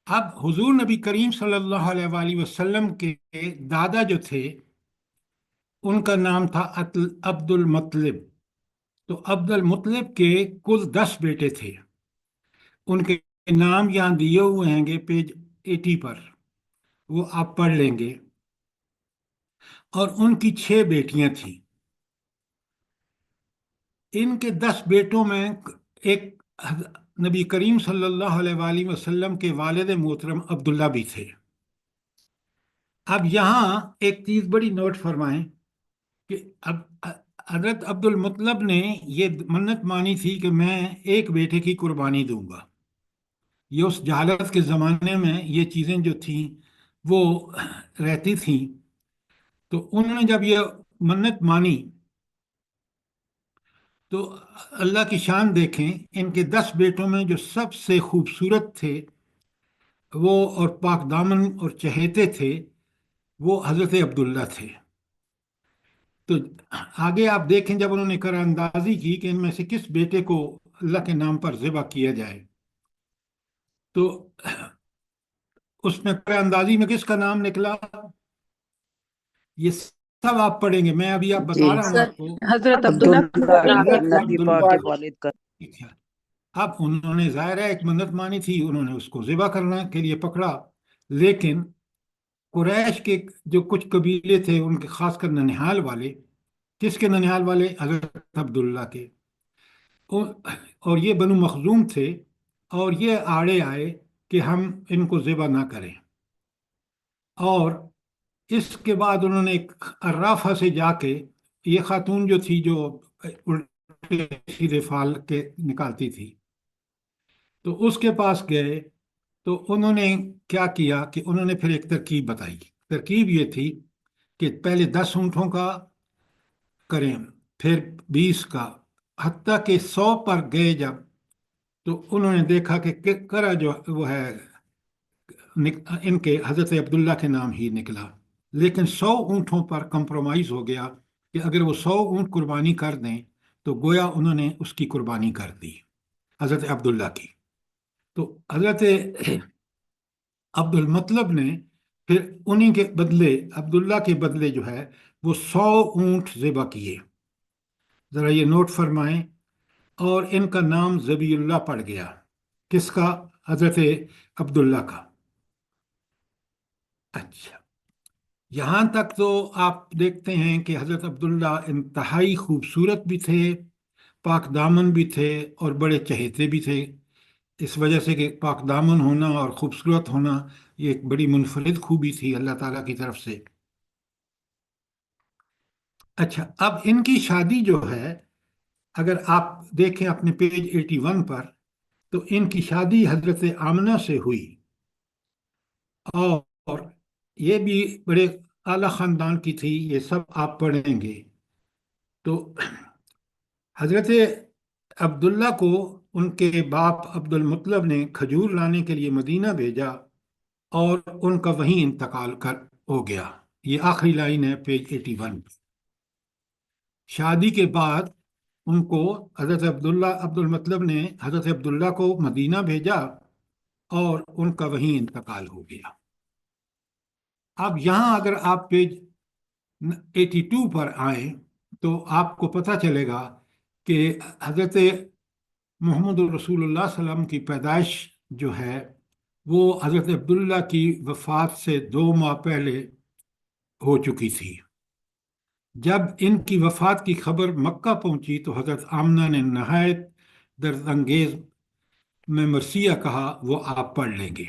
اب حضور نبی کریم صلی اللہ علیہ وآلہ وسلم کے دادا جو تھے ان کا نام تھا عبد المطلب. تو عبد المطلب کے کل 10 بیٹے تھے. ان کے نام یہاں دیے ہوئے ہیں گے پیج 80 پر، وہ آپ پڑھ لیں گے. اور ان کی 6 بیٹیاں تھیں. ان کے 10 بیٹوں میں ایک نبی کریم صلی اللہ علیہ وآلہ وسلم کے والد محترم عبداللہ بھی تھے. اب یہاں ایک چیز بڑی نوٹ فرمائیں کہ اب حضرت عبد المطلب نے یہ منت مانی تھی کہ میں ایک بیٹے کی قربانی دوں گا. یہ اس جہالت کے زمانے میں یہ چیزیں جو تھیں وہ رہتی تھیں. تو انہوں نے جب یہ منت مانی تو اللہ کی شان دیکھیں، ان کے 10 بیٹوں میں جو سب سے خوبصورت تھے وہ اور پاک دامن اور چہیتے تھے وہ حضرت عبداللہ تھے. تو آگے آپ دیکھیں جب انہوں نے قرار اندازی کی کہ ان میں سے کس بیٹے کو اللہ کے نام پر ذبح کیا جائے، تو اس میں قرار اندازی میں کس کا نام نکلا یہ سب آپ پڑھیں گے. میں ابھی آپ جی بتا رہا ہوں سر آپ کو. حضرت عبداللہ عبداللہ نام کے حضرت ہے۔ نبی پاک کے والد کا ٹھیک ہے. اب انہوں نے ظاہر ہے ایک منت مانی تھی، انہوں نے اس کو ذبح کرنے کے لیے پکڑا. لیکن قریش کے جو کچھ قبیلے تھے ان کے خاص کر ننہال والے، کس کے ننہال والے؟ حضرت عبداللہ کے. اور یہ بنو مخزوم تھے اور یہ آڑے آئے کہ ہم ان کو ذبح نہ کریں. اور اس کے بعد انہوں نے ایک عرافہ سے جا کے، یہ خاتون جو تھی جو الٹے سیدھے فال کے نکالتی تھی، تو اس کے پاس گئے. تو انہوں نے کیا کیا کہ انہوں نے پھر ایک ترکیب بتائی. ترکیب یہ تھی کہ پہلے 10 اونٹوں کا کریں، پھر 20 کا، حتیٰ کہ 100 پر گئے جب تو انہوں نے دیکھا کہ کرا جو وہ ہے ان کے حضرت عبداللہ کے نام ہی نکلا. لیکن 100 اونٹوں پر کمپرومائز ہو گیا کہ اگر وہ 100 اونٹ قربانی کر دیں تو گویا انہوں نے اس کی قربانی کر دی حضرت عبداللہ کی. تو حضرت عبد المطلب نے پھر انہی کے بدلے، عبداللہ کے بدلے جو ہے وہ 100 اونٹ ذبح کیے. ذرا یہ نوٹ فرمائیں. اور ان کا نام ذبی اللہ پڑ گیا. کس کا؟ حضرت عبداللہ کا. اچھا، یہاں تک تو آپ دیکھتے ہیں کہ حضرت عبداللہ انتہائی خوبصورت بھی تھے، پاک دامن بھی تھے اور بڑے چہیتے بھی تھے. اس وجہ سے کہ پاک دامن ہونا اور خوبصورت ہونا یہ ایک بڑی منفرد خوبی تھی اللہ تعالیٰ کی طرف سے. اچھا، اب ان کی شادی جو ہے اگر آپ دیکھیں اپنے پیج 81 پر تو ان کی شادی حضرت آمنہ سے ہوئی. اور یہ بھی بڑے اعلیٰ خاندان کی تھی، یہ سب آپ پڑھیں گے. تو حضرت عبداللہ کو ان کے باپ عبد المطلب نے کھجور لانے کے لیے مدینہ بھیجا اور ان کا وہیں انتقال ہو گیا. یہ آخری لائن ہے پیج 81. شادی کے بعد ان کو حضرت عبد المطلب نے حضرت عبداللہ کو مدینہ بھیجا اور ان کا وہیں انتقال ہو گیا. اب یہاں اگر آپ پیج 82 پر آئیں تو آپ کو پتہ چلے گا کہ حضرت محمد رسول اللہ صلی اللہ علیہ وسلم کی پیدائش جو ہے وہ حضرت عبداللہ کی وفات سے 2 ماہ پہلے ہو چکی تھی. جب ان کی وفات کی خبر مکہ پہنچی تو حضرت آمنہ نے نہایت درد انگیز میں مرثیہ کہا، وہ آپ پڑھ لیں گے.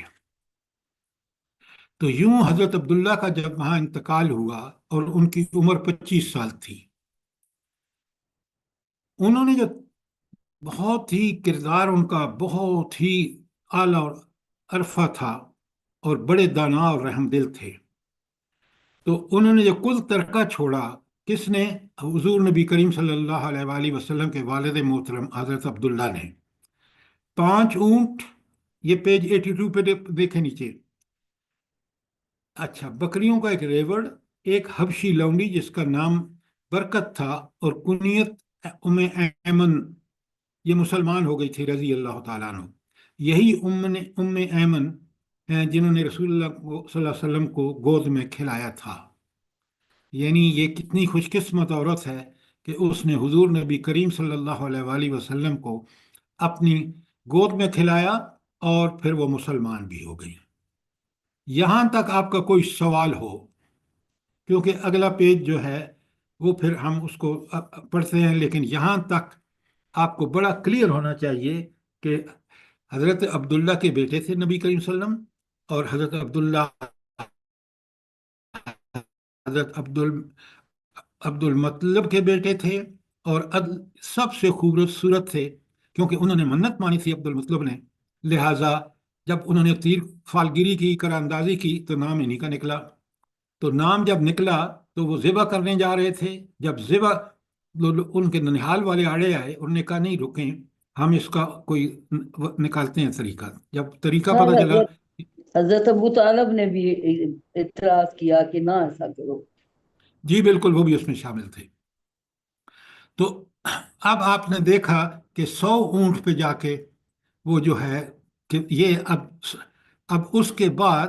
تو یوں حضرت عبداللہ کا جب وہاں انتقال ہوا اور ان کی عمر 25 سال تھی، انہوں نے جو بہت ہی کردار ان کا بہت ہی اعلیٰ اور عرفہ تھا اور بڑے دانا اور رحم دل تھے. تو انہوں نے جو کل ترکہ چھوڑا، کس نے؟ حضور نبی کریم صلی اللہ علیہ وآلہ وسلم کے والد محترم حضرت عبداللہ نے. 5 اونٹ، یہ پیج 82 پہ دیکھیں نیچے. اچھا، بکریوں کا ایک ریوڑ، ایک حبشی لونڈی جس کا نام برکت تھا اور کنیت ام ایمن، یہ مسلمان ہو گئی تھی رضی اللہ تعالیٰ عنہ. یہی ام ایمن جنہوں نے رسول اللہ صلی اللہ علیہ وسلم کو گود میں کھلایا تھا۔ یعنی یہ کتنی خوش قسمت عورت ہے کہ اس نے حضور نبی کریم صلی اللہ علیہ وآلہ وسلم کو اپنی گود میں کھلایا، اور پھر وہ مسلمان بھی ہو گئی۔ یہاں تک آپ کا کوئی سوال ہو؟ کیونکہ اگلا پیج جو ہے وہ پھر ہم اس کو پڑھتے ہیں، لیکن یہاں تک آپ کو بڑا کلیئر ہونا چاہیے کہ حضرت عبداللہ کے بیٹے تھے نبی کریم صلی اللہ علیہ وسلم، اور حضرت عبداللہ حضرت عبد المطلب کے بیٹے تھے، اور سب سے خوبصورت تھے، کیونکہ انہوں نے منت مانی تھی عبد المطلب نے، لہٰذا جب انہوں نے تیر فالگیری کی، کر اندازی کی، تو نام انہی کا نکلا۔ تو نام جب نکلا تو وہ ذبح کرنے جا رہے تھے، جب ذبح ان کے ننہال والے آڑے آئے، انہوں نے کہا نہیں رکیں، ہم اس کا کوئی نکالتے ہیں طریقہ۔ جب طریقہ ہاں، پتہ چلا، حضرت ابو طالب نے بھی اعتراض کیا کہ نہ ایسا کرو۔ جی بالکل، وہ بھی اس میں شامل تھے۔ تو اب آپ نے دیکھا کہ 100 اونٹ پہ جا کے وہ جو ہے کہ یہ اب اس کے بعد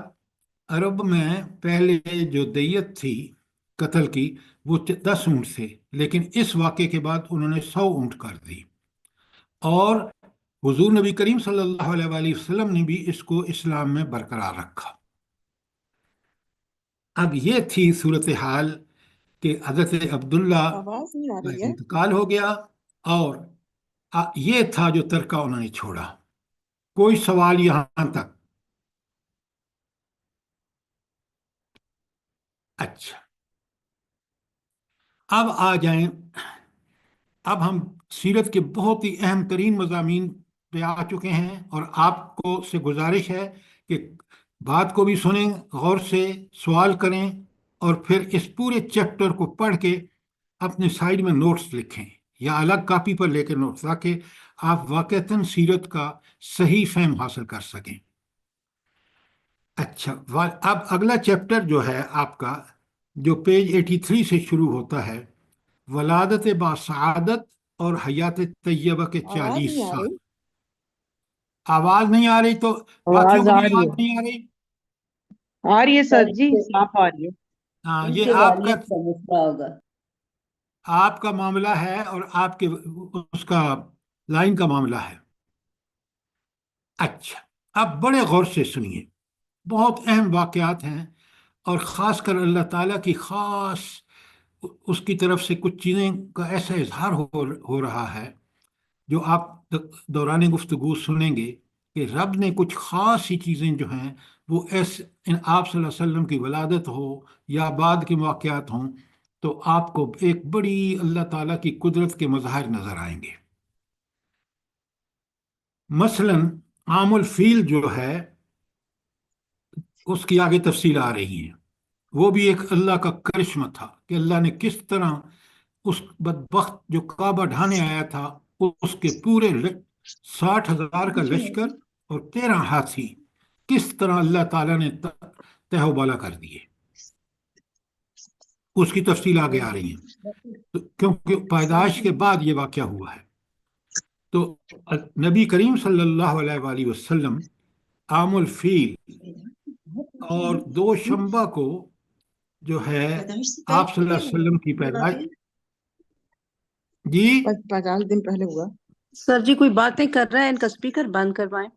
عرب میں پہلے جو دیت تھی قتل کی وہ 10 اونٹ تھے، لیکن اس واقعے کے بعد انہوں نے 100 اونٹ کر دی، اور حضور نبی کریم صلی اللہ علیہ وآلہ وسلم نے بھی اس کو اسلام میں برقرار رکھا۔ اب یہ تھی صورتحال کہ حضرت عبداللہ آواز نہیں آ کا رہی ہے۔ انتقال ہو گیا، اور یہ تھا جو ترکہ انہوں نے چھوڑا۔ کوئی سوال یہاں تک؟ اچھا، اب آ جائیں، اب ہم سیرت کے بہت ہی اہم ترین مضامین پہ آ چکے ہیں، اور آپ کو سے گزارش ہے کہ بات کو بھی سنیں غور سے، سوال کریں، اور پھر اس پورے چیپٹر کو پڑھ کے اپنے سائڈ میں نوٹس لکھیں، یا الگ کاپی پر لے کے نوٹس، تاکہ آپ واقعتاً سیرت کا صحیح فہم حاصل کر سکیں۔ اچھا، اب اگلا چیپٹر جو ہے آپ کا، جو پیج 83 سے شروع ہوتا ہے، ولادت با سعادت اور حیات طیبہ کے آواز 40 نہیں آ سال رہی۔ آواز نہیں آ رہی تو باقیوں آواز کو آ بھی رہی آواز ہے، نہیں آ رہی؟ آ رہی ہے سر جی، ان صاف آ رہی ہے۔ ہاں، کے یہ والد کا مسئلہ ہوگا۔ آپ کا معاملہ ہے، اور آپ کے اس کا لائن کا معاملہ ہے۔ اچھا، اب بڑے غور سے سنیے، بہت اہم واقعات ہیں، اور خاص کر اللہ تعالیٰ کی خاص اس کی طرف سے کچھ چیزیں کا ایسا اظہار ہو رہا ہے جو آپ دوران گفتگو سنیں گے، کہ رب نے کچھ خاص سی چیزیں جو ہیں وہ آپ صلی اللہ علیہ وسلم کی ولادت ہو یا بعد کے واقعات ہوں، تو آپ کو ایک بڑی اللہ تعالیٰ کی قدرت کے مظاہر نظر آئیں گے۔ مثلا عام الفیل جو ہے اس کی آگے تفصیل آ رہی ہے، وہ بھی ایک اللہ کا کرشمہ تھا کہ اللہ نے کس طرح اس بدبخت جو کعبہ ڈھانے آیا تھا، اس کے پورے 60,000 کا لشکر اور 13 ہاتھی کس طرح اللہ تعالیٰ نے تہ و بالا کر دیے، اس کی تفصیل آگے آ رہی ہے، کیونکہ پیدائش کے بعد یہ واقعہ ہوا ہے۔ تو نبی کریم صلی اللہ علیہ وآلہ وسلم عام الفیل اور 2 شنبہ کو جو ہے آپ صلی اللہ علیہ وسلم کی پیدائش، جی 50 دن پہلے ہوا۔ سر جی کوئی باتیں کر رہا ہے، ان کا اسپیکر بند کروائیں۔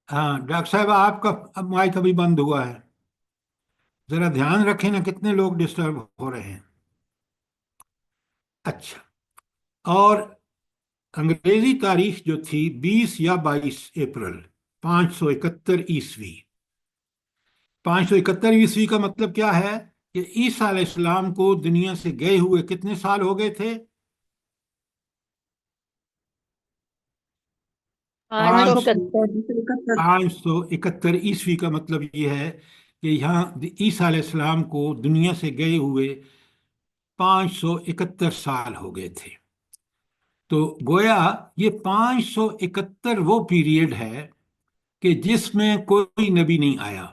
ہاں ڈاکٹر صاحب، آپ کا اب مائک ابھی بند ہوا ہے، ذرا دھیان رکھیں نا، کتنے لوگ ڈسٹرب ہو رہے ہیں۔ اچھا، اور انگریزی تاریخ جو تھی 20 یا 22 اپریل 571 عیسوی۔ 571 عیسوی کا مطلب کیا ہے کہ عیسیٰ علیہ السلام کو دنیا سے گئے ہوئے کتنے سال ہو گئے تھے؟ 571 عیسوی کا مطلب یہ ہے کہ یہاں عیسیٰ علیہ السلام کو دنیا سے گئے ہوئے 571 سال ہو گئے تھے۔ تو گویا یہ 571 وہ پیریڈ ہے کہ جس میں کوئی نبی نہیں آیا۔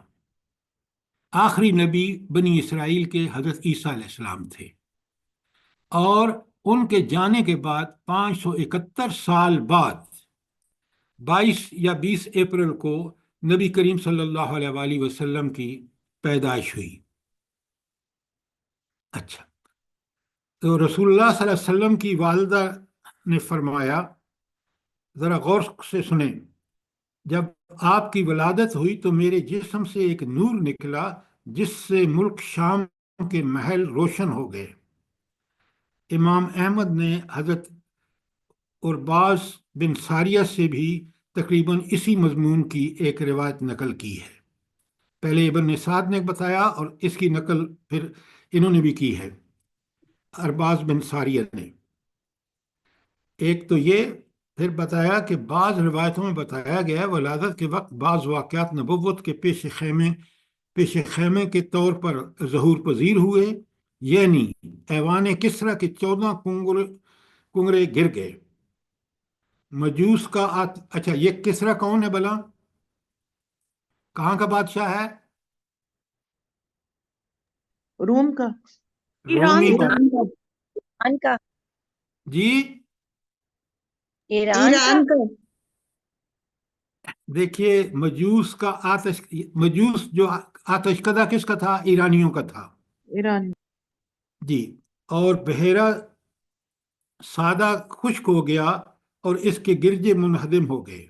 آخری نبی بنی اسرائیل کے حضرت عیسیٰ علیہ السلام تھے، اور ان کے جانے کے بعد 571 سال بعد 22 یا 20 اپریل کو نبی کریم صلی اللہ علیہ وآلہ وسلم کی پیدائش ہوئی۔ اچھا، تو رسول اللہ صلی اللہ علیہ وسلم کی والدہ نے فرمایا، ذرا غور سے سنیں، جب آپ کی ولادت ہوئی تو میرے جسم سے ایک نور نکلا جس سے ملک شام کے محل روشن ہو گئے۔ امام احمد نے حضرت ارباز بن ساریہ سے بھی تقریباً اسی مضمون کی ایک روایت نقل کی ہے۔ پہلے ابن سعد نے بتایا اور اس کی نقل پھر انہوں نے بھی کی ہے، ارباز بن ساریہ نے۔ ایک تو یہ، پھر بتایا کہ بعض روایتوں میں بتایا گیا ہے ولادت کے وقت بعض واقعات نبوت کے پیش خیمے کے طور پر ظہور پذیر ہوئے، یعنی ایوان کسریٰ کے 14 کنگرے گر گئے۔ مجوس کا اچھا، یہ کسریٰ کون ہے بلا؟ کہاں کا بادشاہ ہے؟ روم کا، رومی ایران کا، ایران کا، جی ایران کا۔ دیکھیے، مجوس جو آتش کدہ کس کا تھا؟ ایرانیوں کا تھا ایران۔ جی، اور بحیرہ سادہ خشک ہو گیا اور اس کے گرجے منہدم ہو گئے۔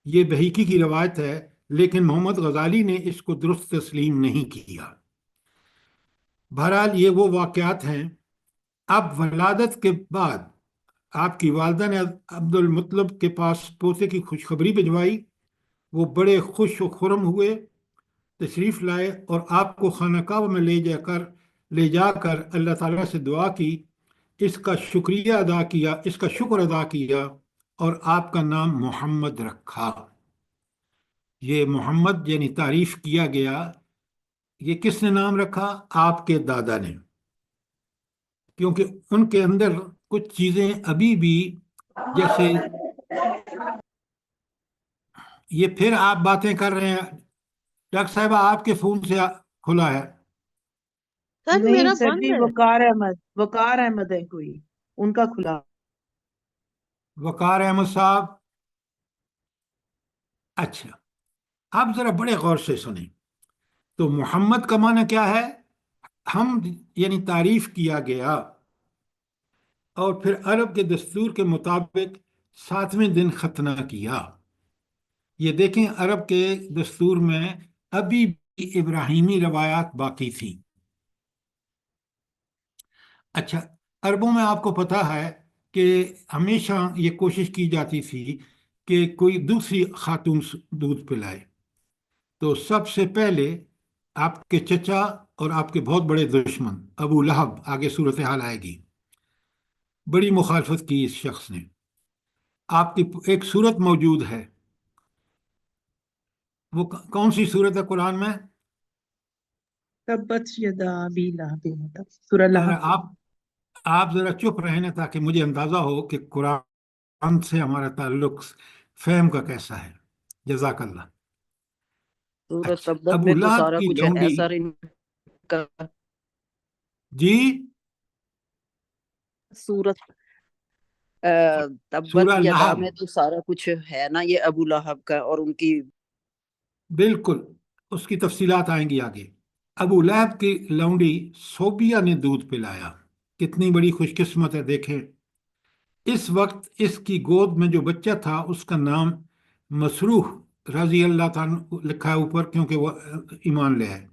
یہ بحیقی کی روایت ہے، لیکن محمد غزالی نے اس کو درست تسلیم نہیں کیا۔ بہرحال یہ وہ واقعات ہیں۔ اب ولادت کے بعد آپ کی والدہ نے عبد المطلب کے پاس پوتے کی خوشخبری بھجوائی۔ وہ بڑے خوش و خرم ہوئے، تشریف لائے اور آپ کو خانہ کعبہ میں لے جا کر اللہ تعالیٰ سے دعا کی، اس کا شکر ادا کیا اور آپ کا نام محمد رکھا۔ یہ محمد یعنی تعریف کیا گیا، یہ کس نے نام رکھا؟ آپ کے دادا نے، کیونکہ ان کے اندر کچھ چیزیں ابھی بھی، جیسے یہ پھر آپ باتیں کر رہے ہیں ڈاکٹر صاحبہ، آپ کے فون سے کھلا ہے۔ سر نہیں میرا سر بند جی، ہے۔ وقار احمد ہے کوئی، ان کا کھلا۔ وقار احمد صاحب، اچھا، آپ ذرا بڑے غور سے سنیں۔ تو محمد کا معنی کیا ہے؟ ہم یعنی تعریف کیا گیا، اور پھر عرب کے دستور کے مطابق 7ویں دن ختنہ کیا۔ یہ دیکھیں، عرب کے دستور میں ابھی بھی ابراہیمی روایات باقی تھیں۔ اچھا، عربوں میں آپ کو پتہ ہے کہ ہمیشہ یہ کوشش کی جاتی تھی کہ کوئی دوسری خاتون دودھ پلائے، تو سب سے پہلے آپ کے چچا اور آپ کے بہت بڑے دشمن ابو لہب، آگے صورتحال آئے گی، بڑی مخالفت کی اس شخص نے۔ آپ کی ایک صورت موجود ہے، وہ کون سی صورت ہے قرآن میں؟ تبت یدا ابی لہب وتب، سورہ لہب۔ آپ ذرا چپ رہیں نا، تاکہ مجھے اندازہ ہو کہ قرآن سے ہمارا تعلق فہم کا کیسا ہے۔ جزاک اللہ۔ سورت اچھا، تبت ابو میں تو لہب سارا کی کچھ لونڈی، ایسا کا جی سورت تبت سورہ یدا لہب، میں تو سارا کچھ ہے نا، یہ ابو لہب کا اور ان کی۔ بالکل، اس کی تفصیلات آئیں گی آگے۔ ابو لہب کی لونڈی صوبیہ نے دودھ پلایا، کتنی بڑی خوش قسمت ہے، دیکھیں۔ اس وقت اس کی گود میں جو بچہ تھا اس کا نام مسروح رضی اللہ تعالیٰ لکھا ہے اوپر، کیونکہ وہ ایمان لے آئے۔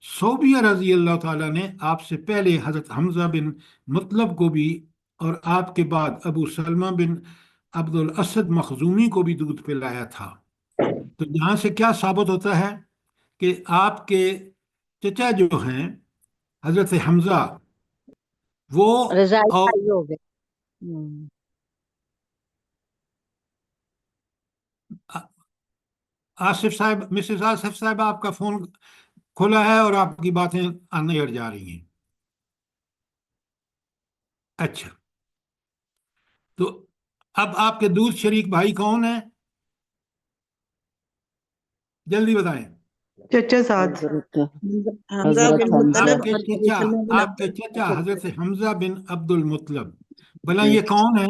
صوبیہ رضی اللہ تعالیٰ نے آپ سے پہلے حضرت حمزہ بن مطلب کو بھی، اور آپ کے بعد ابو سلمہ بن عبد الاسد مخزومی کو بھی دودھ پلایا تھا۔ تو یہاں سے کیا ثابت ہوتا ہے کہ آپ کے چچا جو ہیں حضرت حمزہ، وہ رضائی اور بھائی ہو گئے۔ آصف صاحب، مسز آصف صاحب، آپ کا فون کھلا ہے اور آپ کی باتیں آنے ہٹ جا رہی ہیں۔ اچھا، تو اب آپ کے دودھ شریک بھائی کون ہیں؟ جلدی بتائیں۔ چچا ساتھ، حضرت حمزہ حضرت بن حمزہ، مطلب آپ کے اور ابو چچا سلمہ بن آپ عبد کے چچا المطلب۔ حضرت حمزہ بن عبد المطلب، بھلا جی یہ کون ہے؟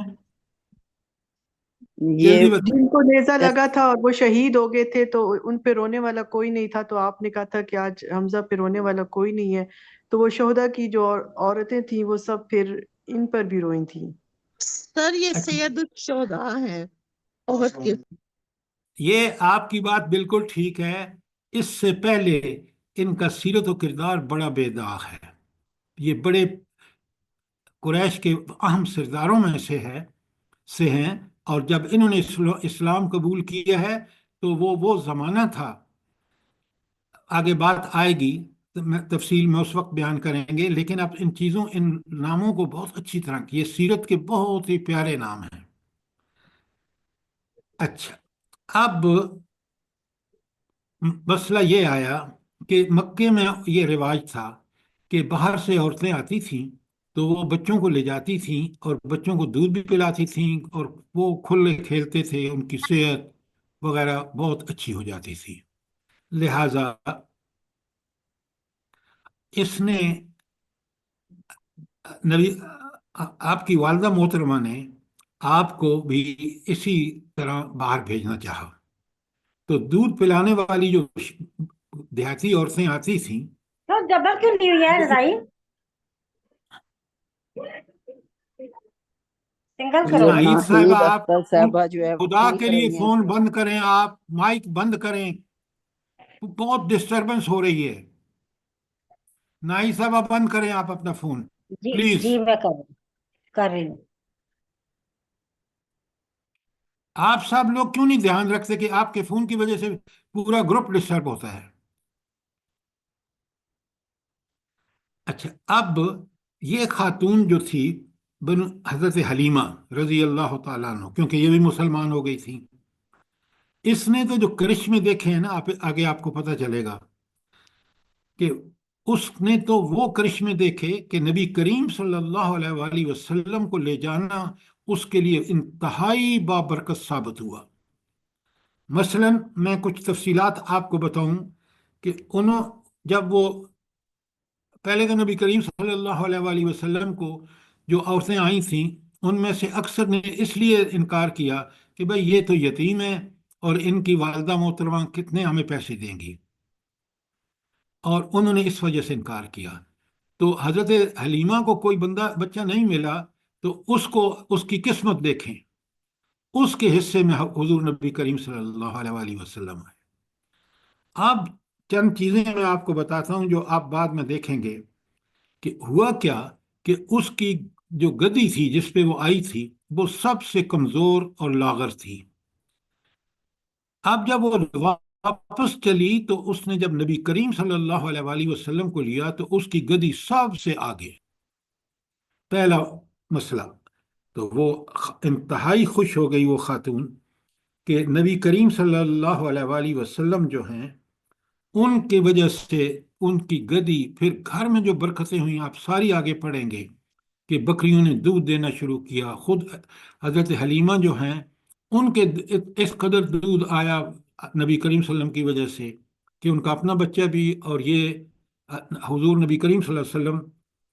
یہ جلدی بتا. جن کو نیزہ لگا تھا اور وہ شہید ہو گئے تھے تو ان پہ رونے والا کوئی نہیں تھا، تو آپ نے کہا تھا کہ آج حمزہ پہ رونے والا کوئی نہیں ہے، تو وہ شہداء کی جو عورتیں تھیں وہ سب پھر ان پر بھی روئی تھیں۔ سر یہ اچھا، سید الشہداء ہیں عہد کے۔ یہ آپ کی بات بالکل ٹھیک ہے. اس سے پہلے ان کا سیرت و کردار بڑا بے داغ ہے. یہ بڑے قریش کے اہم سرداروں میں سے ہیں، اور جب انہوں نے اسلام قبول کیا ہے تو وہ زمانہ تھا. آگے بات آئے گی تو تفصیل میں اس وقت بیان کریں گے، لیکن اب ان ناموں کو بہت اچھی طرح یہ سیرت کے بہت ہی پیارے نام ہیں. اچھا، اب مسئلہ یہ آیا کہ مکے میں یہ رواج تھا کہ باہر سے عورتیں آتی تھیں تو وہ بچوں کو لے جاتی تھیں اور بچوں کو دودھ بھی پلاتی تھیں، اور وہ کھلے کھیلتے تھے، ان کی صحت وغیرہ بہت اچھی ہو جاتی تھی. لہذا اس نے نبی آپ کی والدہ محترمہ نے آپ کو بھی اسی طرح باہر بھیجنا چاہا. تو دودھ پلانے والی جو دیہاتی عورتیں آتی تھیں، تو جبر کیوں نہیں ہوئی ہے لڑائی؟ سنگل کرو. ناہید صاحبہ، ناہید آپ اختر صاحبہ جو ہے وہ خدا ٹھیک کے لیے رہی ہیں. فون بند کریں، آپ مائک بند کریں، بہت ڈسٹربنس ہو رہی ہے. ناہید صاحبہ بند کریں آپ اپنا فون جی پلیز. جی میں کر رہی ہوں. آپ سب لوگ کیوں نہیں دھیان رکھتے کہ آپ کے فون کی وجہ سے پورا گروپ ڈسٹرب ہوتا ہے؟ اچھا، اب یہ خاتون جو تھی حضرت حلیمہ رضی اللہ تعالیٰ عنہ، کیونکہ یہ بھی مسلمان ہو گئی تھی، اس نے تو جو کرشمے دیکھے ہیں نا، آگے آپ کو پتہ چلے گا کہ اس نے تو وہ کرشمے دیکھے کہ نبی کریم صلی اللہ علیہ وآلہ وسلم کو لے جانا اس کے لیے انتہائی بابرکت ثابت ہوا. مثلا میں کچھ تفصیلات آپ کو بتاؤں کہ جب وہ پہلے تو نبی کریم صلی اللہ علیہ وآلہ وسلم کو جو عورتیں آئی تھیں ان میں سے اکثر نے اس لیے انکار کیا کہ بھئی یہ تو یتیم ہے اور ان کی والدہ محترمہ کتنے ہمیں پیسے دیں گی، اور انہوں نے اس وجہ سے انکار کیا. تو حضرت حلیمہ کو کوئی بچہ نہیں ملا، تو اس کی قسمت دیکھیں، اس کے حصے میں حضور نبی کریم صلی اللہ علیہ وآلہ وسلم ہے. اب چند چیزیں میں آپ کو بتاتا ہوں جو آپ بعد میں دیکھیں گے کہ ہوا کیا کہ اس کی جو گدی تھی جس پہ وہ آئی تھی وہ سب سے کمزور اور لاغر تھی. اب جب وہ واپس چلی تو اس نے جب نبی کریم صلی اللہ علیہ وآلہ وسلم کو لیا تو اس کی گدی سب سے آگے. پہلا مسئلہ تو وہ انتہائی خوش ہو گئی وہ خاتون کہ نبی کریم صلی اللہ علیہ وآلہ وسلم جو ہیں ان کی وجہ سے ان کی گدی، پھر گھر میں جو برکتیں ہوئیں آپ ساری آگے پڑھیں گے کہ بکریوں نے دودھ دینا شروع کیا. خود حضرت حلیمہ جو ہیں ان کے اس قدر دودھ آیا نبی کریم صلی اللہ علیہ وسلم کی وجہ سے کہ ان کا اپنا بچہ بھی، اور یہ حضور نبی کریم صلی اللہ علیہ وسلم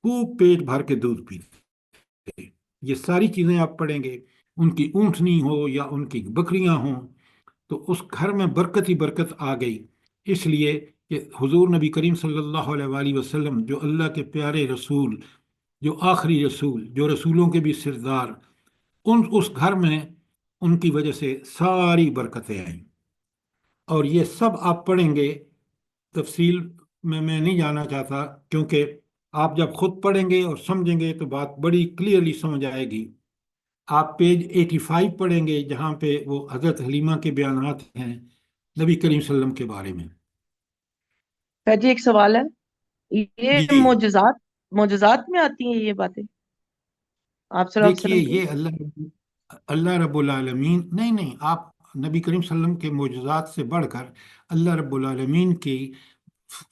خوب پیٹ بھر کے دودھ پیتے. یہ ساری چیزیں آپ پڑھیں گے، ان کی اونٹنی ہو یا ان کی بکریاں ہوں، تو اس گھر میں برکت ہی برکت آ گئی. اس لیے کہ حضور نبی کریم صلی اللہ علیہ وآلہ وسلم جو اللہ کے پیارے رسول، جو آخری رسول، جو رسولوں کے بھی سردار، اس گھر میں ان کی وجہ سے ساری برکتیں آئیں. اور یہ سب آپ پڑھیں گے، تفصیل میں نہیں جانا چاہتا کیونکہ آپ جب خود پڑھیں گے اور سمجھیں گے تو بات بڑی کلیئرلی سمجھ آئے گی. آپ پیج 85 پڑھیں گے جہاں پہ وہ حضرت حلیمہ کے بیانات ہیں نبی کریم صلی اللہ علیہ وسلم کے بارے میں. جی ایک سوال ہے، یہ جی معجزات میں آتی ہیں یہ باتیں آپ صلی اللہ علیہ دیکھیے، وسلم کی؟ یہ اللہ رب العالمین، نہیں، آپ نبی کریم صلی اللہ علیہ وسلم کے معجزات سے بڑھ کر اللہ رب العالمین کی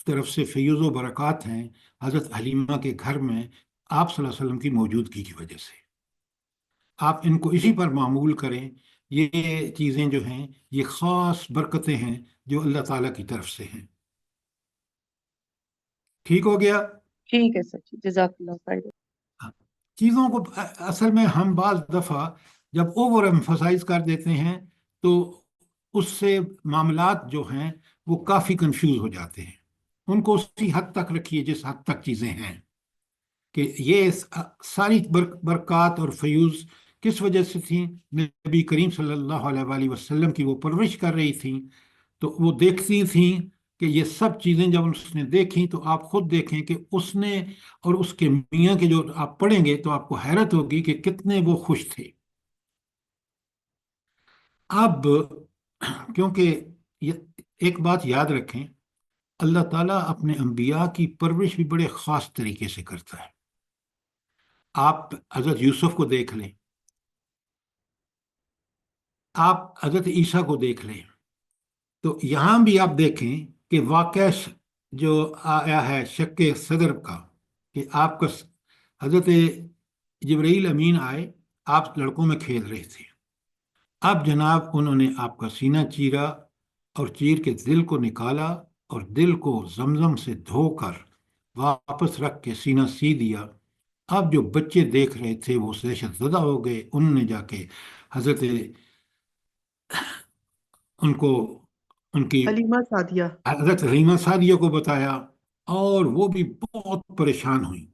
طرف سے فیض و برکات ہیں حضرت حلیمہ کے گھر میں آپ صلی اللہ علیہ وسلم کی موجودگی کی وجہ سے. آپ ان کو اسی پر معمول کریں. یہ چیزیں جو ہیں یہ خاص برکتیں ہیں جو اللہ تعالیٰ کی طرف سے ہیں. ٹھیک ہو گیا؟ ٹھیک ہے سر جی، جزاک اللہ خیر. چیزوں کو اصل میں ہم بعض دفعہ جب اوور ایمفسائز کر دیتے ہیں تو اس سے معاملات جو ہیں وہ کافی کنفیوز ہو جاتے ہیں. ان کو اسی حد تک رکھیے جس حد تک چیزیں ہیں، کہ یہ ساری برکات اور فیوز کس وجہ سے تھیں. نبی کریم صلی اللہ علیہ وآلہ وسلم کی وہ پرورش کر رہی تھیں، تو وہ دیکھتی تھیں کہ یہ سب چیزیں جب اس نے دیکھیں تو آپ خود دیکھیں کہ اس نے اور اس کے میاں کے جو آپ پڑھیں گے تو آپ کو حیرت ہوگی کہ کتنے وہ خوش تھے. اب کیونکہ ایک بات یاد رکھیں، اللہ تعالیٰ اپنے انبیاء کی پرورش بھی بڑے خاص طریقے سے کرتا ہے. آپ حضرت یوسف کو دیکھ لیں، آپ حضرت عیسیٰ کو دیکھ لیں، تو یہاں بھی آپ دیکھیں کہ واقعہ جو آیا ہے شق صدر کا، کہ آپ کا حضرت جبرائیل امین آئے، آپ لڑکوں میں کھیل رہے تھے. اب جناب انہوں نے آپ کا سینہ چیرا اور چیر کے دل کو نکالا اور دل کو زمزم سے دھو کر واپس رکھ کے سینہ سی دیا. اب جو بچے دیکھ رہے تھے وہ دہشت زدہ ہو گئے. انہوں نے جا کے حضرت ان کو ان کی حلیمہ سعدیہ. حضرت حلیمہ سعدیہ کو بتایا، اور وہ بھی بہت پریشان ہوئی.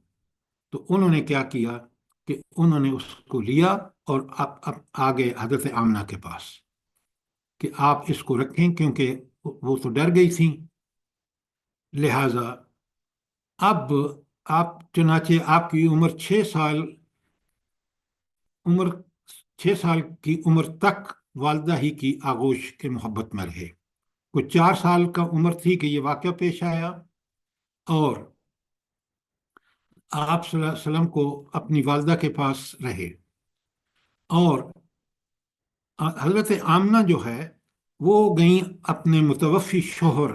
تو انہوں نے کیا کیا کہ انہوں نے اس کو لیا اور اب آگے حضرت آمنہ کے پاس کہ آپ اس کو رکھیں، کیونکہ وہ تو ڈر گئی تھیں. لہذا اب آپ چنانچہ آپ کی عمر 6 سال کی عمر تک والدہ ہی کی آغوش کے محبت میں رہے. کوئی 4 سال کا عمر تھی کہ یہ واقعہ پیش آیا، اور آپ صلی اللہ علیہ وسلم کو اپنی والدہ کے پاس رہے. اور حضرت آمنہ جو ہے وہ گئیں اپنے متوفی شوہر،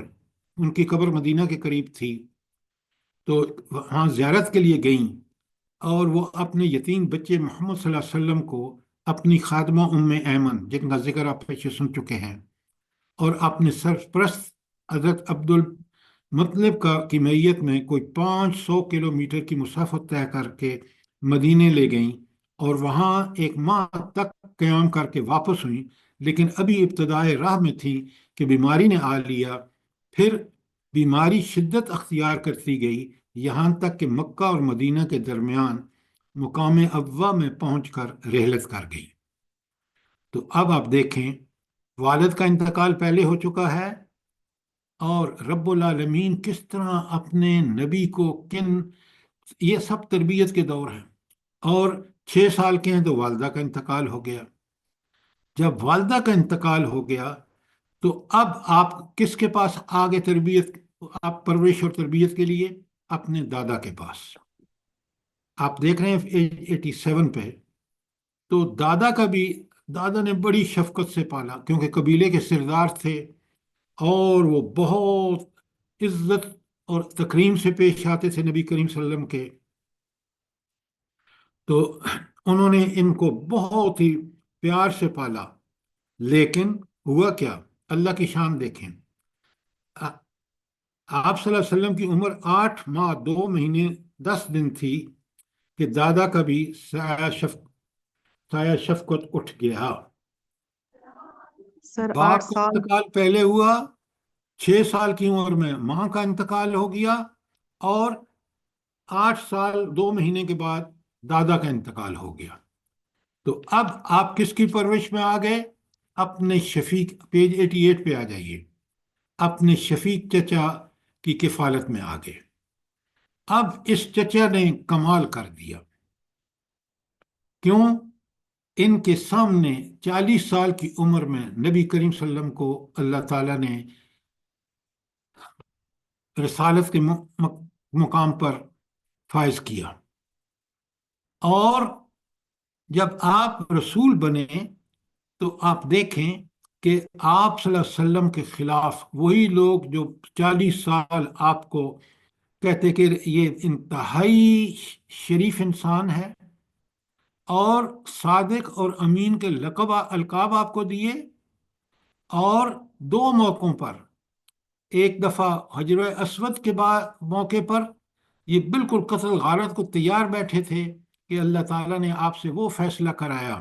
ان کی قبر مدینہ کے قریب تھی، تو وہاں زیارت کے لیے گئیں، اور وہ اپنے یتیم بچے محمد صلی اللہ علیہ وسلم کو اپنی خادمہ ایمن، جن کا ذکر آپ پیچھے سن چکے ہیں، اور اپنے سرپرست حضرت عبد المطلب کی معیت میں کوئی 500 کلومیٹر کی مسافت طے کر کے مدینے لے گئیں، اور وہاں ایک ماہ تک قیام کر کے واپس ہوئیں. لیکن ابھی ابتدائے راہ میں تھی کہ بیماری نے آ لیا. پھر بیماری شدت اختیار کرتی گئی، یہاں تک کہ مکہ اور مدینہ کے درمیان مقام ابوا میں پہنچ کر رحلت کر گئی. تو اب آپ دیکھیں، والد کا انتقال پہلے ہو چکا ہے، اور رب العالمین کس طرح اپنے نبی کو یہ سب تربیت کے دور ہیں. اور 6 سال کے ہیں تو والدہ کا انتقال ہو گیا. جب والدہ کا انتقال ہو گیا تو اب آپ کس کے پاس آگے آپ پرورش اور تربیت کے لیے؟ اپنے دادا کے پاس. آپ دیکھ رہے ہیں 87 پہ، تو دادا نے بڑی شفقت سے پالا، کیونکہ قبیلے کے سردار تھے، اور وہ بہت عزت اور تکریم سے پیش آتے تھے نبی کریم صلی اللہ علیہ وسلم کے. تو انہوں نے ان کو بہت ہی پیار سے پالا. لیکن ہوا کیا؟ اللہ کی شان دیکھیں. آپ صلی اللہ علیہ وسلم کی عمر 8 ماہ 2 مہینے 10 دن تھی کہ دادا کا بھی سایہ شفقت اٹھ گیا. سر باپ 8 کا سال انتقال پہلے ہوا، 6 سال کی عمر میں ماں کا انتقال ہو گیا، اور 8 سال 2 مہینے کے بعد دادا کا انتقال ہو گیا. تو اب آپ کس کی پرورش میں آ گئے؟ اپنے شفیق، پیج 88 پہ آ جائیے، اپنے شفیق چچا کی کفالت میں آ گئے. اب اس چچا نے کمال کر دیا. کیوں؟ ان کے سامنے 40 سال کی عمر میں نبی کریم صلی اللہ علیہ وسلم کو اللہ تعالیٰ نے رسالت کے مقام پر فائز کیا. اور جب آپ رسول بنے تو آپ دیکھیں کہ آپ صلی اللہ علیہ وسلم کے خلاف وہی لوگ جو 40 سال آپ کو کہتے کہ یہ انتہائی شریف انسان ہے، اور صادق اور امین کے القاب آپ کو دیے، اور 2 موقعوں پر، ایک دفعہ حجر اسود کے موقع پر یہ بالکل قتل غارت کو تیار بیٹھے تھے کہ اللہ تعالیٰ نے آپ سے وہ فیصلہ کرایا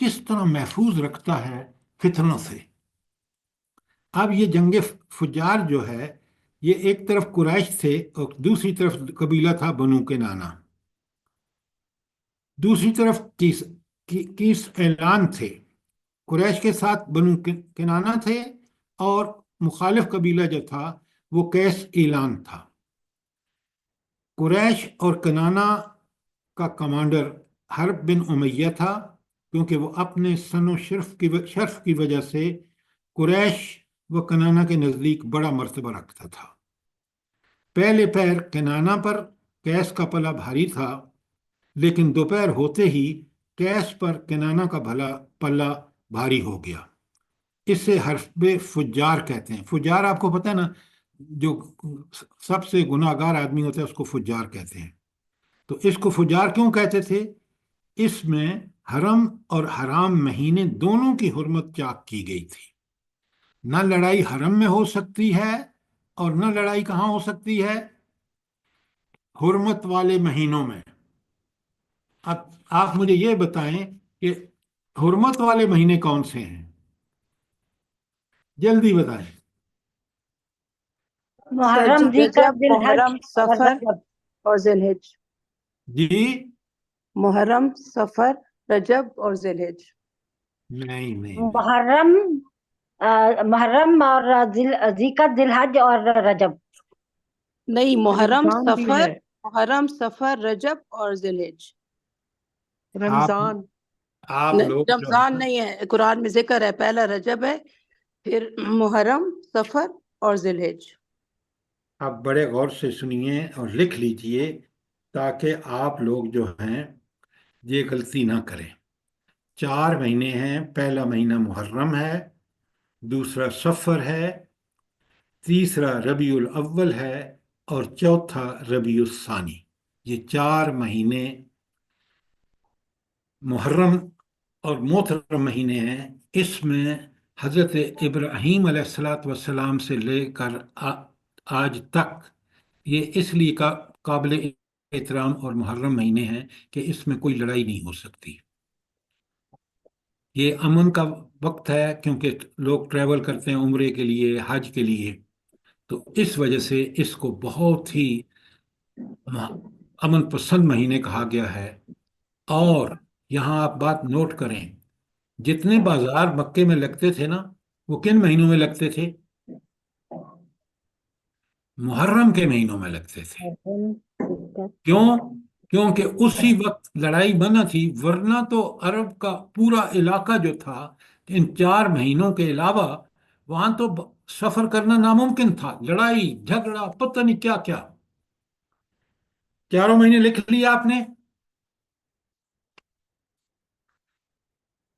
کس طرح محفوظ رکھتا ہے فتنوں سے۔ اب یہ جنگ فجار جو ہے، یہ ایک طرف قریش تھے اور دوسری طرف قبیلہ تھا بنو کنانہ، دوسری طرف کیس اعلان تھے، قریش کے ساتھ بنو کنانہ تھے، اور مخالف قبیلہ جو تھا وہ کیس اعلان تھا۔ قریش اور کنانہ کا کمانڈر حرب بن امیہ تھا، کیونکہ وہ اپنے سن و شرف کی وجہ سے قریش و کنانہ کے نزدیک بڑا مرتبہ رکھتا تھا۔ پہلے پیر کنانہ پر کیس کا پلہ بھاری تھا، لیکن دوپہر ہوتے ہی کیس پر کنانہ کا پلہ بھاری ہو گیا۔ اسے حرب فجار کہتے ہیں۔ فجار آپ کو پتہ ہے نا، جو سب سے گناہ گار آدمی ہوتا ہے اس کو فجار کہتے ہیں۔ تو اس کو فجار کیوں کہتے تھے؟ اس میں حرم اور حرام مہینے دونوں کی حرمت چاک کی گئی تھی۔ نہ لڑائی حرم میں ہو سکتی ہے اور نہ لڑائی کہاں ہو سکتی ہے؟ حرمت والے مہینوں میں۔ اب آپ مجھے یہ بتائیں کہ حرمت والے مہینے کون سے ہیں؟ جلدی بتائیں۔ محرم، ذی رجب، القعدہ، ذی الحج محرم، اور سفر رجب۔ اور ذی الحج۔ جی محرم، سفر، رجب اور ذی الحج۔ نہیں، محرم اور ذی القعدہ، ذی الحج اور رجب۔ نہیں، محرم، رمضان بھی سفر، ہے، محرم، سفر، رجب اور ذی الحج۔ رمضان۔ آپ لوگ جو رمضان نہیں ہے، قرآن میں ذکر ہے، پہلا رجب ہے، پھر محرم، سفر اور ذی الحج۔ آپ بڑے غور سے سنیے اور لکھ لیجئے تاکہ آپ لوگ جو ہیں یہ غلطی نہ کریں۔ 4 مہینے ہیں، پہلا مہینہ محرم ہے، دوسرا سفر ہے، تیسرا ربیع الاول ہے، اور چوتھا ربیع الثانی۔ یہ 4 مہینے محرم اور محترم مہینے ہیں۔ اس میں حضرت ابراہیم علیہ السلام سے لے کر آج تک یہ اس لیے قابل احترام اور محرم مہینے ہیں کہ اس میں کوئی لڑائی نہیں ہو سکتی۔ یہ امن کا وقت ہے، کیونکہ لوگ ٹریول کرتے ہیں عمرے کے لیے، حج کے لیے، تو اس وجہ سے اس کو بہت ہی امن پسند مہینے کہا گیا ہے۔ اور یہاں آپ بات نوٹ کریں، جتنے بازار مکے میں لگتے تھے نا، وہ کن مہینوں میں لگتے تھے؟ محرم کے مہینوں میں لگتے تھے۔ کیوں؟ کیونکہ اسی وقت لڑائی منع تھی، ورنہ تو عرب کا پورا علاقہ جو تھا ان 4 مہینوں کے علاوہ وہاں تو سفر کرنا ناممکن تھا، لڑائی جھگڑا پتہ نہیں کیا کیا۔ 4 مہینے لکھ لیا آپ نے؟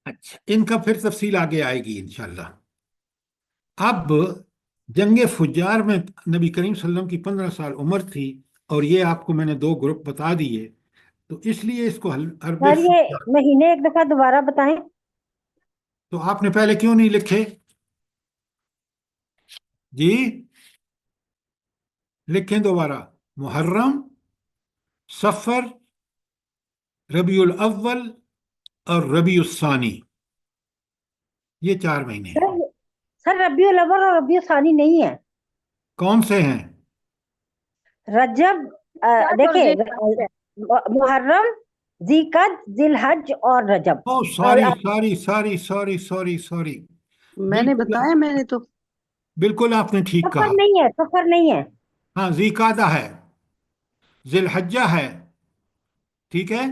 اچھا، ان کا پھر تفصیل آگے آئے گی انشاءاللہ۔ اب جنگ فجار میں نبی کریم صلی اللہ علیہ وسلم کی 15 سال عمر تھی، اور یہ آپ کو میں نے 2 گروپ بتا دیے، تو اس لیے اس کو حرب سر یہ فجار۔ مہینے ایک دفعہ دوبارہ بتائیں۔ تو آپ نے پہلے کیوں نہیں لکھے؟ جی لکھیں دوبارہ۔ محرم، سفر، ربیع الاول اور ربیع الثانی، یہ 4 مہینے ہیں۔ سر ربیع الاول اور ربیع الثانی نہیں ہے، کون سے ہیں؟ رجب، دیکھیں، محرم، ذی القعدہ، ذی الحج اور رجب۔ او سوری، میں نے بتایا، میں نے تو بالکل آپ نے ٹھیک سفر کہا۔ نہیں ہے، سفر نہیں ہے۔ ہاں، ذی القعدہ ہے، ذی الحجہ ہے، ٹھیک ہے۔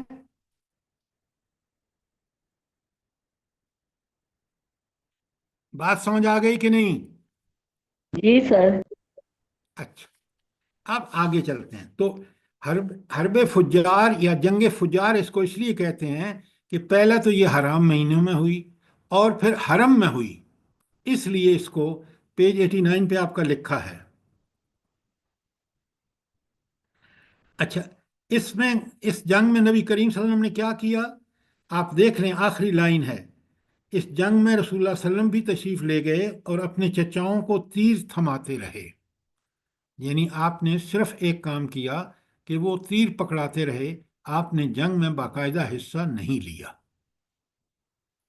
بات سمجھ آ گئی کہ نہیں؟ جی سر۔ اچھا، اب آگے چلتے ہیں۔ تو حرب فجار یا جنگ فجار اس کو اس لیے کہتے ہیں کہ پہلا تو یہ حرام مہینوں میں ہوئی اور پھر حرم میں ہوئی، اس لیے اس کو پیج 89 پہ آپ کا لکھا ہے۔ اچھا، اس جنگ میں نبی کریم صلی اللہ علیہ وسلم نے کیا کیا؟ آپ دیکھ لیں، آخری لائن ہے۔ اس جنگ میں رسول اللہ صلی اللہ علیہ وسلم بھی تشریف لے گئے اور اپنے چچاؤں کو تیر تھماتے رہے۔ یعنی آپ نے صرف ایک کام کیا کہ وہ تیر پکڑاتے رہے، آپ نے جنگ میں باقاعدہ حصہ نہیں لیا۔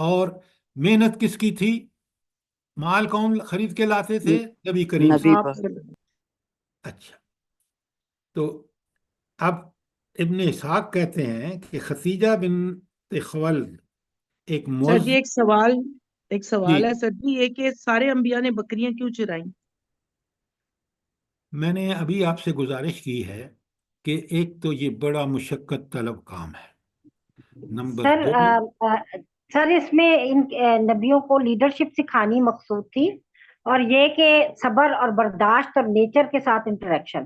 اور محنت کس کی تھی؟ مال کون خرید کے لاتے تھے؟ نبی کریم نبی آپ پر اچھا، تو اب ابن اسحاق کہتے ہیں کہ خدیجہ بنت خویلد ایک سر جی ایک سوال جی ہے سر جی، یہ کہ سارے انبیاء نے بکریاں کیوں چرائیں؟ میں نے ابھی آپ سے گزارش کی ہے کہ ایک تو یہ بڑا مشقت طلب کام ہے، نمبر سر دو سر اس میں ان نبیوں کو لیڈرشپ سکھانی مقصود تھی، اور یہ کہ صبر اور برداشت اور نیچر کے ساتھ انٹریکشن.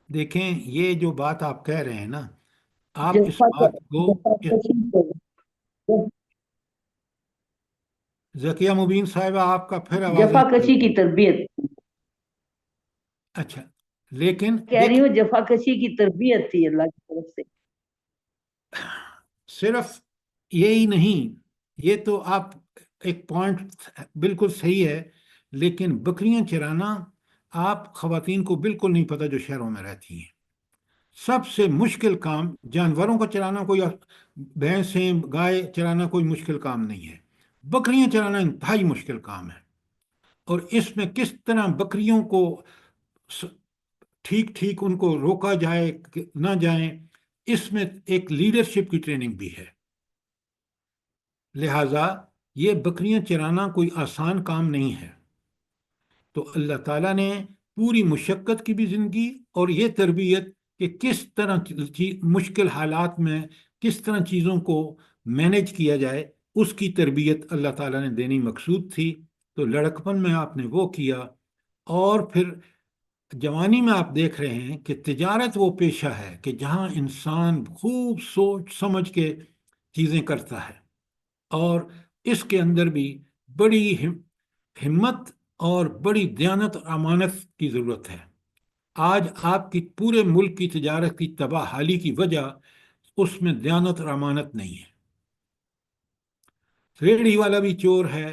دیکھیں یہ جو بات آپ کہہ رہے ہیں نا، آپ اس جفا بات کو ذکیہ مبین صاحبہ آپ کا پھر آواز جفا نہیں کشی کی تربیت اچھا، لیکن کہہ رہی دیکھیں ہوں، جفا کشی کی تربیت تھی اللہ کی طرف سے. صرف یہی نہیں، یہ تو آپ ایک پوائنٹ بالکل صحیح ہے، لیکن بکریاں چرانا آپ خواتین کو بالکل نہیں پتہ جو شہروں میں رہتی ہیں. سب سے مشکل کام جانوروں کا چرانا، کوئی بھینسیں گائے چرانا کوئی مشکل کام نہیں ہے، بکریاں چرانا انتہائی مشکل کام ہے. اور اس میں کس طرح بکریوں کو ٹھیک ٹھیک ان کو روکا جائے کہ نہ جائیں، اس میں ایک لیڈرشپ کی ٹریننگ بھی ہے. لہٰذا یہ بکریاں چرانا کوئی آسان کام نہیں ہے. تو اللہ تعالیٰ نے پوری مشقت کی بھی زندگی اور یہ تربیت کہ کس طرح مشکل حالات میں کس طرح چیزوں کو مینیج کیا جائے، اس کی تربیت اللہ تعالیٰ نے دینی مقصود تھی. تو لڑکپن میں آپ نے وہ کیا، اور پھر جوانی میں آپ دیکھ رہے ہیں کہ تجارت وہ پیشہ ہے کہ جہاں انسان خوب سوچ سمجھ کے چیزیں کرتا ہے، اور اس کے اندر بھی بڑی ہمت اور بڑی دیانت اور امانت کی ضرورت ہے. آج آپ کی پورے ملک کی تجارت کی تباہ حالی کی وجہ اس میں دیانت اور امانت نہیں ہے. ریڑھی والا بھی چور ہے،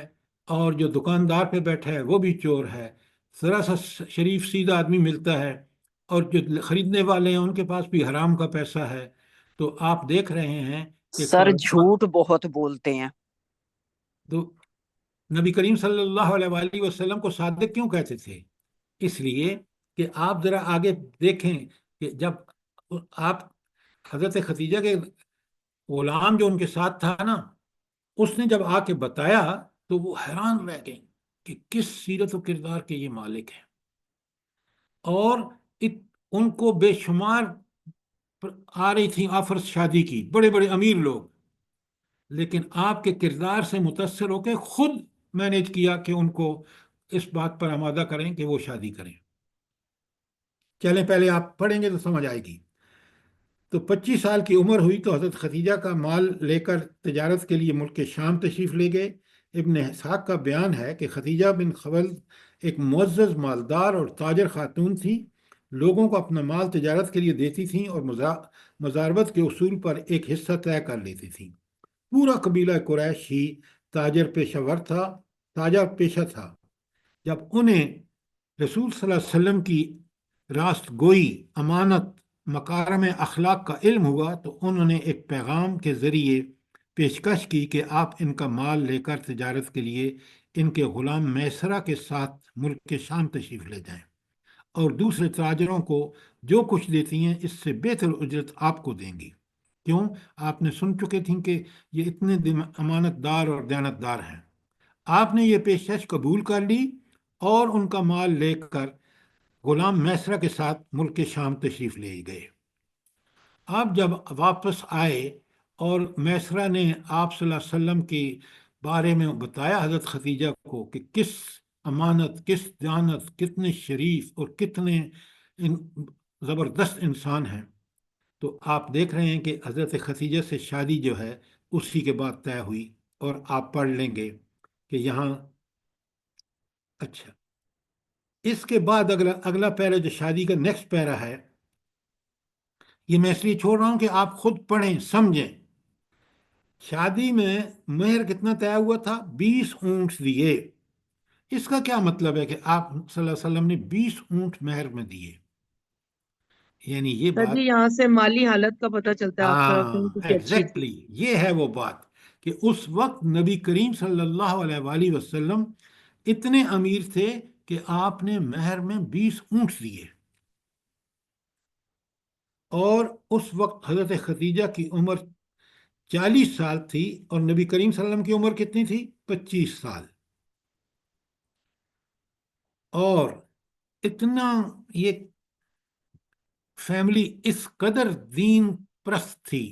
اور جو دکاندار پہ بیٹھا ہے وہ بھی چور ہے. ذرا سا شریف سیدھا آدمی ملتا ہے، اور جو خریدنے والے ہیں ان کے پاس بھی حرام کا پیسہ ہے. تو آپ دیکھ رہے ہیں کہ سر جھوٹ بہت بولتے ہیں. تو نبی کریم صلی اللہ علیہ وآلہ وسلم کو صادق کیوں کہتے تھے؟ اس لیے کہ آپ ذرا آگے دیکھیں کہ جب آپ حضرت خدیجہ کے غلام جو ان کے ساتھ تھا نا، اس نے جب آ کے بتایا تو وہ حیران رہ گئے کہ کس سیرت و کردار کے یہ مالک ہیں. اور ان کو بے شمار آ رہی تھیں آفرز شادی کی، بڑے بڑے امیر لوگ، لیکن آپ کے کردار سے متاثر ہو کے خود مینیج کیا کہ ان کو اس بات پر آمادہ کریں کہ وہ شادی کریں. چلیں پہلے آپ پڑھیں گے تو سمجھ آئے گی. تو 25 سال کی عمر ہوئی تو حضرت خدیجہ کا مال لے کر تجارت کے لیے ملک شام تشریف لے گئے. ابن اسحاق کا بیان ہے کہ خدیجہ بن خویلد ایک معزز مالدار اور تاجر خاتون تھی. لوگوں کو اپنا مال تجارت کے لیے دیتی تھیں اور مزاربت کے اصول پر ایک حصہ طے کر لیتی تھیں. پورا قبیلہ قریش ہی تاجر پیشہ تھا. جب انہیں رسول صلی اللہ علیہ وسلم کی راست گوئی، امانت، مکارم اخلاق کا علم ہوا تو انہوں نے ایک پیغام کے ذریعے پیشکش کی کہ آپ ان کا مال لے کر تجارت کے لیے ان کے غلام میسرہ کے ساتھ ملک کے شام تشریف لے جائیں، اور دوسرے تاجروں کو جو کچھ دیتی ہیں اس سے بہتر اجرت آپ کو دیں گی. کیوں؟ آپ نے سن چکے تھیں کہ یہ اتنے امانت دار اور دیانت دار ہیں. آپ نے یہ پیشکش قبول کر لی اور ان کا مال لے کر غلام میسرہ کے ساتھ ملک شام تشریف لے گئے. آپ جب واپس آئے اور میسرہ نے آپ صلی اللہ علیہ وسلم کے بارے میں بتایا حضرت خدیجہ کو کہ کس امانت، کس دیانت، کتنے شریف اور کتنے زبردست انسان ہیں، تو آپ دیکھ رہے ہیں کہ حضرت خدیجہ سے شادی جو ہے اسی کے بعد طے ہوئی. اور آپ پڑھ لیں گے کہ یہاں اچھا اس کے بعد اگلا پیرا جو شادی کا نیکسٹ پیرا ہے، یہ میں اس لیے چھوڑ رہا ہوں کہ آپ خود پڑھیں سمجھیں. شادی میں مہر کتنا طے ہوا تھا؟ 20 اونٹ دیے. اس کا کیا مطلب ہے کہ آپ صلی اللہ علیہ وسلم نے 20 اونٹ مہر میں دیے؟ یعنی یہ سر بات جی یہاں سے مالی حالت کا پتہ چلتا ہے آپ طرف سے ان کی کیسی تھی. ایگزیکٹلی یہ ہے وہ بات کہ اس وقت نبی کریم صلی اللہ علیہ وآلہ وسلم اتنے امیر تھے کہ آپ نے مہر میں 20 اونٹ دیے، اور اس وقت حضرت خدیجہ کی عمر 40 سال تھی اور نبی کریم صلی اللہ علیہ وسلم کی عمر کتنی تھی؟ 25 سال. اور اتنا یہ فیملی اس قدر دین پرست تھی.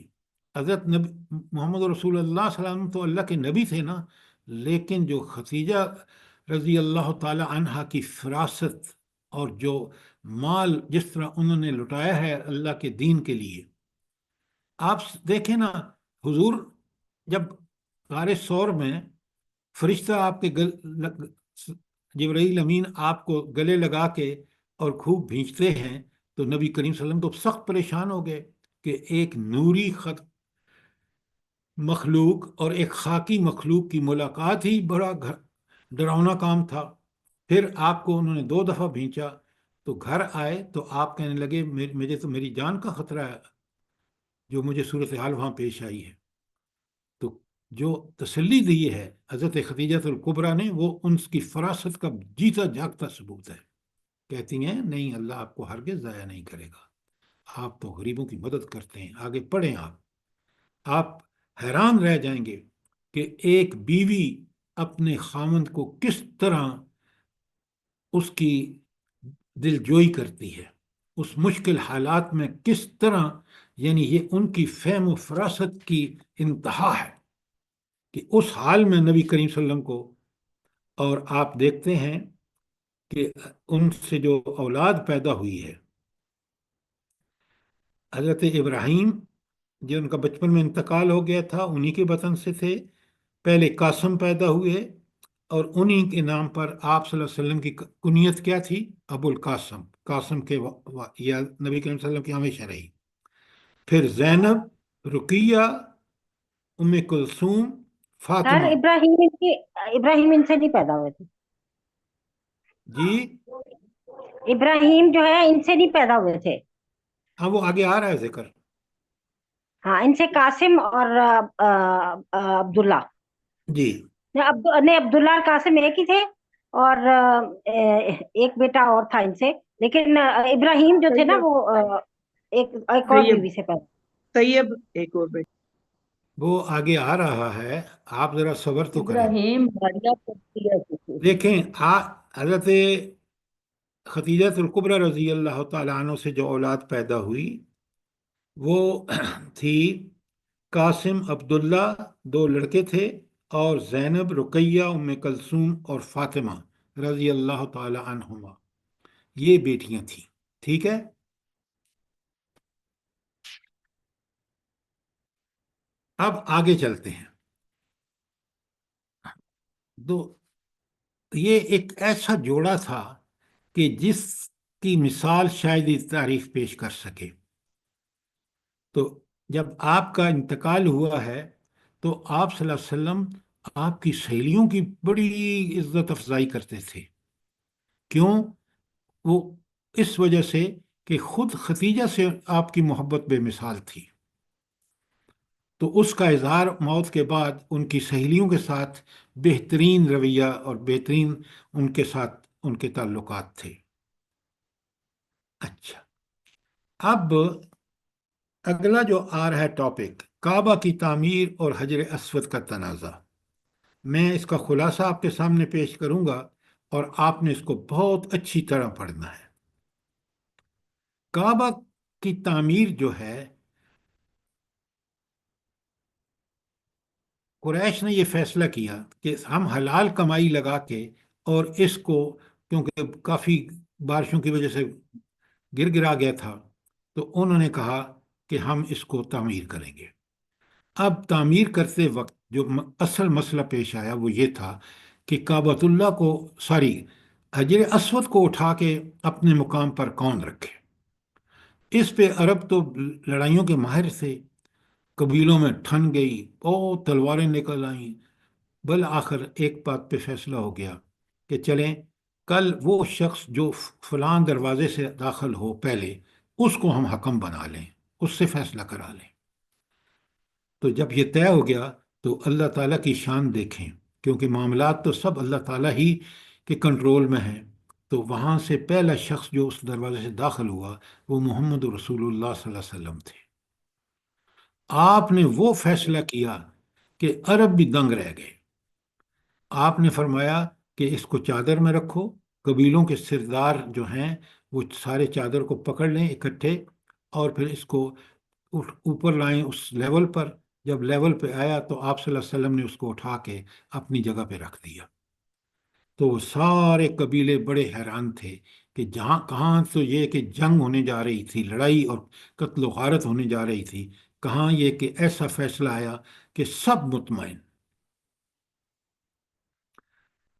حضرت محمد رسول اللہ صلی اللہ علیہ وسلم تو اللہ کے نبی تھے نا، لیکن جو خدیجہ رضی اللہ تعالی عنہا کی فراست اور جو مال جس طرح انہوں نے لٹایا ہے اللہ کے دین کے لیے، آپ دیکھیں نا، حضور جب غار ثور میں فرشتہ آپ کے جبرائیل امین آپ کو گلے لگا کے اور خوب بھینچتے ہیں، تو نبی کریم صلی اللہ علیہ وسلم تو سخت پریشان ہو گئے کہ ایک نوری مخلوق اور ایک خاکی مخلوق کی ملاقات ہی بڑا ڈراؤنا کام تھا. پھر آپ کو انہوں نے 2 دفعہ بھینچا، تو گھر آئے تو آپ کہنے لگے مجھے تو میری جان کا خطرہ ہے جو مجھے صورتحال وہاں پیش آئی ہے. تو جو تسلی دی ہے حضرت خدیجہ الکبریٰ نے، وہ ان کی فراست کا جیتا جاگتا ثبوت ہے. کہتی ہیں نہیں، اللہ آپ کو ہرگز ضائع نہیں کرے گا، آپ تو غریبوں کی مدد کرتے ہیں. آگے پڑھیں، آپ حیران رہ جائیں گے کہ ایک بیوی اپنے خاوند کو کس طرح اس کی دلجوئی کرتی ہے، اس مشکل حالات میں کس طرح، یعنی یہ ان کی فہم و فراست کی انتہا ہے کہ اس حال میں نبی کریم صلی اللہ علیہ وسلم کو. اور آپ دیکھتے ہیں کہ ان سے جو اولاد پیدا ہوئی ہے، حضرت ابراہیم جو ان کا بچپن میں انتقال ہو گیا تھا، انہی کے بطن سے تھے. پہلے قاسم پیدا ہوئے، اور انہی کے نام پر آپ صلی اللہ علیہ وسلم کی کنیت کیا تھی؟ ابو القاسم. قاسم کے یا نبی کریم صلی اللہ علیہ وسلم کی ہمیشہ رہی. پھر زینب، رقیہ، ام کلثوم، سر فاطمہ. ابراہیم ان سے نہیں پیدا ہوئے تھے. جی ابراہیم جو ہے ان سے نہیں پیدا ہوئے تھے. ہاں، وہ آگے آ رہا ہے ذکر. ہاں، ان سے قاسم اور عبداللہ. جی عبداللہ اور قاسم ایک ہی تھے، اور ایک بیٹا اور تھا ان سے. لیکن ابراہیم جو تھے نا، وہ ایک اور بیوی سے پیدا. طیب ایک اور بیٹا. وہ آگے آ رہا ہے، آپ ذرا صبر تو کریں. ابراہیم ماریہ پرتیہ سے تھے. دیکھیں، حضرت خدیجہ الکبریٰ رضی اللہ تعالیٰ عنہ سے جو اولاد پیدا ہوئی وہ تھی قاسم، عبداللہ، 2 لڑکے تھے، اور زینب، رقیہ، ام کلثوم اور فاطمہ رضی اللہ تعالی عنہما، یہ بیٹیاں تھیں. ٹھیک ہے، اب آگے چلتے ہیں. یہ ایک ایسا جوڑا تھا کہ جس کی مثال شاید اس تاریخ پیش کر سکے. تو جب آپ کا انتقال ہوا ہے تو آپ صلی اللہ علیہ وسلم آپ کی سہیلیوں کی بڑی عزت افزائی کرتے تھے. کیوں؟ وہ اس وجہ سے کہ خود خدیجہ سے آپ کی محبت بے مثال تھی، تو اس کا اظہار موت کے بعد ان کی سہیلیوں کے ساتھ بہترین رویہ اور بہترین ان کے ساتھ ان کے تعلقات تھے. اچھا، اب اگلا جو آ رہا ہے ٹاپک، کعبہ کی تعمیر اور حجر اسود کا تنازع. میں اس کا خلاصہ آپ کے سامنے پیش کروں گا اور آپ نے اس کو بہت اچھی طرح پڑھنا ہے. کعبہ کی تعمیر جو ہے، قریش نے یہ فیصلہ کیا کہ ہم حلال کمائی لگا کے، اور اس کو کیونکہ کافی بارشوں کی وجہ سے گر گرا گیا تھا، تو انہوں نے کہا کہ ہم اس کو تعمیر کریں گے. اب تعمیر کرتے وقت جو اصل مسئلہ پیش آیا وہ یہ تھا کہ کعبۃ اللہ کو حجر اسود کو اٹھا کے اپنے مقام پر کون رکھے. اس پہ عرب تو لڑائیوں کے ماہر تھے، قبیلوں میں ٹھن گئی، بہت تلواریں نکل آئیں. بالآخر ایک بات پہ فیصلہ ہو گیا کہ چلیں کل وہ شخص جو فلاں دروازے سے داخل ہو پہلے، اس کو ہم حکم بنا لیں، اس سے فیصلہ کرا لیں. تو جب یہ طے ہو گیا تو اللہ تعالیٰ کی شان دیکھیں، کیونکہ معاملات تو سب اللہ تعالیٰ ہی کے کنٹرول میں ہیں۔ تو وہاں سے پہلا شخص جو اس دروازے سے داخل ہوا وہ محمد رسول اللہ صلی اللہ علیہ وسلم تھے۔ آپ نے وہ فیصلہ کیا کہ عرب بھی دنگ رہ گئے۔ آپ نے فرمایا کہ اس کو چادر میں رکھو، قبیلوں کے سردار جو ہیں وہ سارے چادر کو پکڑ لیں اکٹھے، اور پھر اس کو اوپر لائیں اس لیول پر۔ جب لیول پہ آیا تو آپ صلی اللہ علیہ وسلم نے اس کو اٹھا کے اپنی جگہ پہ رکھ دیا۔ تو وہ سارے قبیلے بڑے حیران تھے کہ جہاں کہاں تو یہ کہ جنگ ہونے جا رہی تھی، لڑائی اور قتل و غارت ہونے جا رہی تھی، کہاں یہ کہ ایسا فیصلہ آیا کہ سب مطمئن۔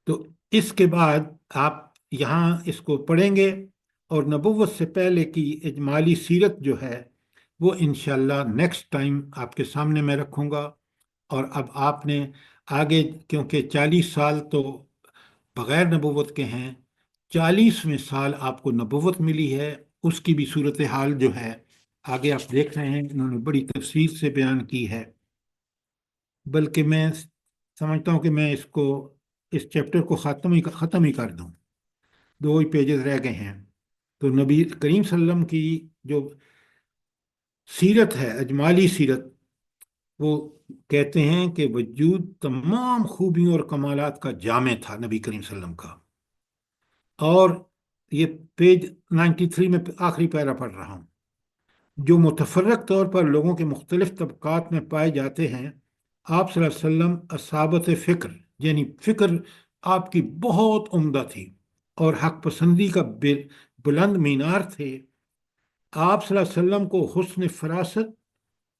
تو اس کے بعد آپ یہاں اس کو پڑھیں گے، اور نبوت سے پہلے کی اجمالی سیرت جو ہے وہ انشاءاللہ نیکسٹ ٹائم آپ کے سامنے میں رکھوں گا۔ اور اب آپ نے آگے، کیونکہ 40 سال تو بغیر نبوت کے ہیں، 40ویں سال آپ کو نبوت ملی ہے، اس کی بھی صورتحال جو ہے آگے آپ دیکھ رہے ہیں، انہوں نے بڑی تفصیل سے بیان کی ہے۔ بلکہ میں سمجھتا ہوں کہ میں اس چیپٹر کو ختم ہی کر دوں، 2 ہی پیجز رہ گئے ہیں۔ تو نبی کریم صلی اللہ علیہ وسلم کی جو سیرت ہے، اجمالی سیرت، وہ کہتے ہیں کہ وجود تمام خوبیوں اور کمالات کا جامع تھا نبی کریم صلی اللہ علیہ وسلم کا۔ اور یہ پیج 93 میں آخری پیرا پڑھ رہا ہوں۔ جو متفرق طور پر لوگوں کے مختلف طبقات میں پائے جاتے ہیں، آپ صلی اللہ علیہ وسلم اصابت فکر، یعنی فکر آپ کی بہت عمدہ تھی اور حق پسندی کا بلند مینار تھے۔ آپ صلی اللہ علیہ وسلم کو حسن فراست،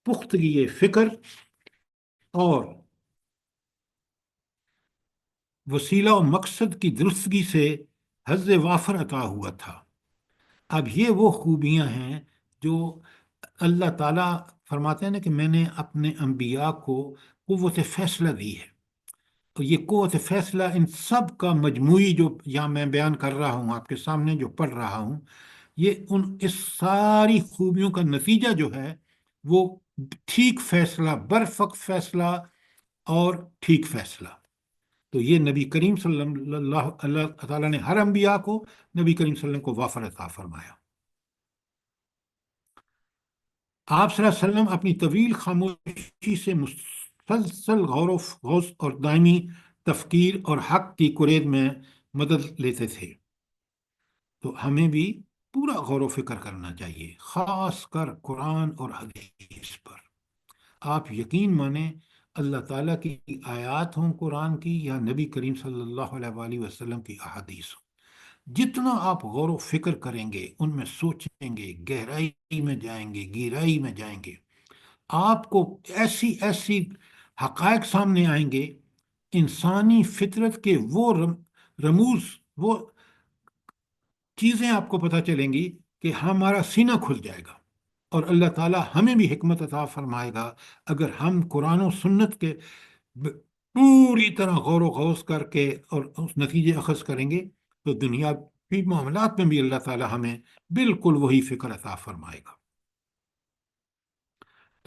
پختگی فکر اور وسیلہ و مقصد کی درستگی سے حظ وافر عطا ہوا تھا۔ اب یہ وہ خوبیاں ہیں جو اللہ تعالیٰ فرماتے ہیں نا کہ میں نے اپنے انبیاء کو قوت فیصلہ دی ہے۔ تو یہ قوت فیصلہ ان سب کا مجموعی جو یہاں میں بیان کر رہا ہوں، آپ کے سامنے جو پڑھ رہا ہوں، یہ اس ساری خوبیوں کا نتیجہ جو ہے وہ ٹھیک فیصلہ، برفق فیصلہ اور ٹھیک فیصلہ۔ تو یہ نبی کریم صلی اللہ تعالیٰ نے ہر انبیاء کو، نبی کریم صلی اللہ علیہ وسلم کو وافر عطا فرمایا۔ آپ صلی اللہ علیہ وسلم اپنی طویل خاموشی سے مسلسل غوث اور دائمی تفکیر اور حق کی کرید میں مدد لیتے تھے۔ تو ہمیں بھی پورا غور و فکر کرنا چاہیے، خاص کر قرآن اور حدیث پر۔ آپ یقین مانیں، اللہ تعالیٰ کی آیات ہوں قرآن کی یا نبی کریم صلی اللہ علیہ وآلہ وسلم کی احادیث ہوں، جتنا آپ غور و فکر کریں گے، ان میں سوچیں گے، گہرائی میں جائیں گے، گہرائی میں جائیں گے، آپ کو ایسی حقائق سامنے آئیں گے، انسانی فطرت کے وہ رموز، وہ چیزیں آپ کو پتہ چلیں گی کہ ہمارا سینہ کھل جائے گا، اور اللہ تعالیٰ ہمیں بھی حکمت عطا فرمائے گا اگر ہم قرآن و سنت کے پوری طرح غور و غوص کر کے اور اس نتیجے اخذ کریں گے، تو دنیاوی معاملات میں بھی اللہ تعالیٰ ہمیں بالکل وہی فکر عطا فرمائے گا۔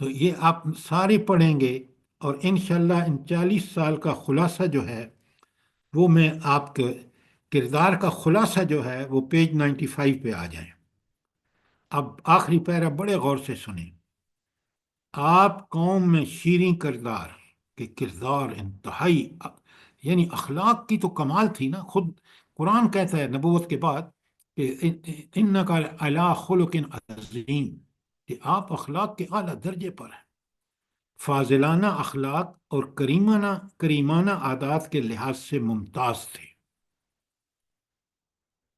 تو یہ آپ سارے پڑھیں گے، اور انشاءاللہ ان 40 سال کا خلاصہ جو ہے وہ میں آپ کے کردار کا خلاصہ جو ہے وہ پیج 95 پہ آ جائیں۔ اب آخری پیرا بڑے غور سے سنیں۔ آپ قوم میں شیریں کردار کہ کردار انتہائی، یعنی اخلاق کی تو کمال تھی نا۔ خود قرآن کہتا ہے نبوت کے بعد کہ انک علی خلق عظیم، کہ آپ اخلاق کے اعلیٰ درجے پر ہیں، فاضلانہ اخلاق اور کریمانہ عادات کے لحاظ سے ممتاز تھے۔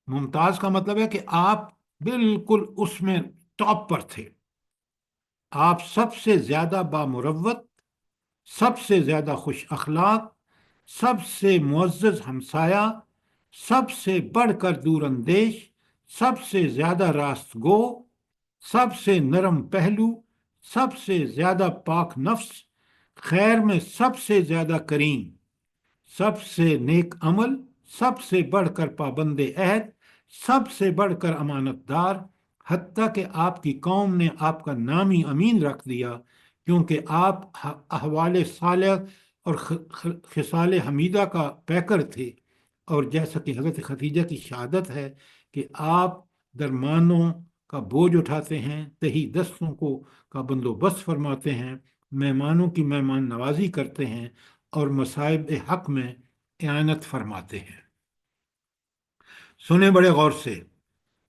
ممتاز کا مطلب ہے کہ آپ بالکل اس میں ٹاپ پر تھے۔ آپ سب سے زیادہ بامروت، سب سے زیادہ خوش اخلاق، سب سے معزز ہمسایہ، سب سے بڑھ کر دور اندیش، سب سے زیادہ راست گو، سب سے نرم پہلو، سب سے زیادہ پاک نفس، خیر میں سب سے زیادہ کریم، سب سے نیک عمل، سب سے بڑھ کر پابند عہد، سب سے بڑھ کر امانت دار، حتیٰ کہ آپ کی قوم نے آپ کا نام ہی امین رکھ دیا کیونکہ آپ احوال صالح اور خصال حمیدہ کا پیکر تھے، اور جیسا کہ حضرت خدیجہ کی شہادت ہے کہ آپ درمانوں کا بوجھ اٹھاتے ہیں، تہی دستوں کا بندوبست فرماتے ہیں، مہمانوں کی مہمان نوازی کرتے ہیں، اور مصائب حق میں اعانت فرماتے ہیں۔ سنیں بڑے غور سے،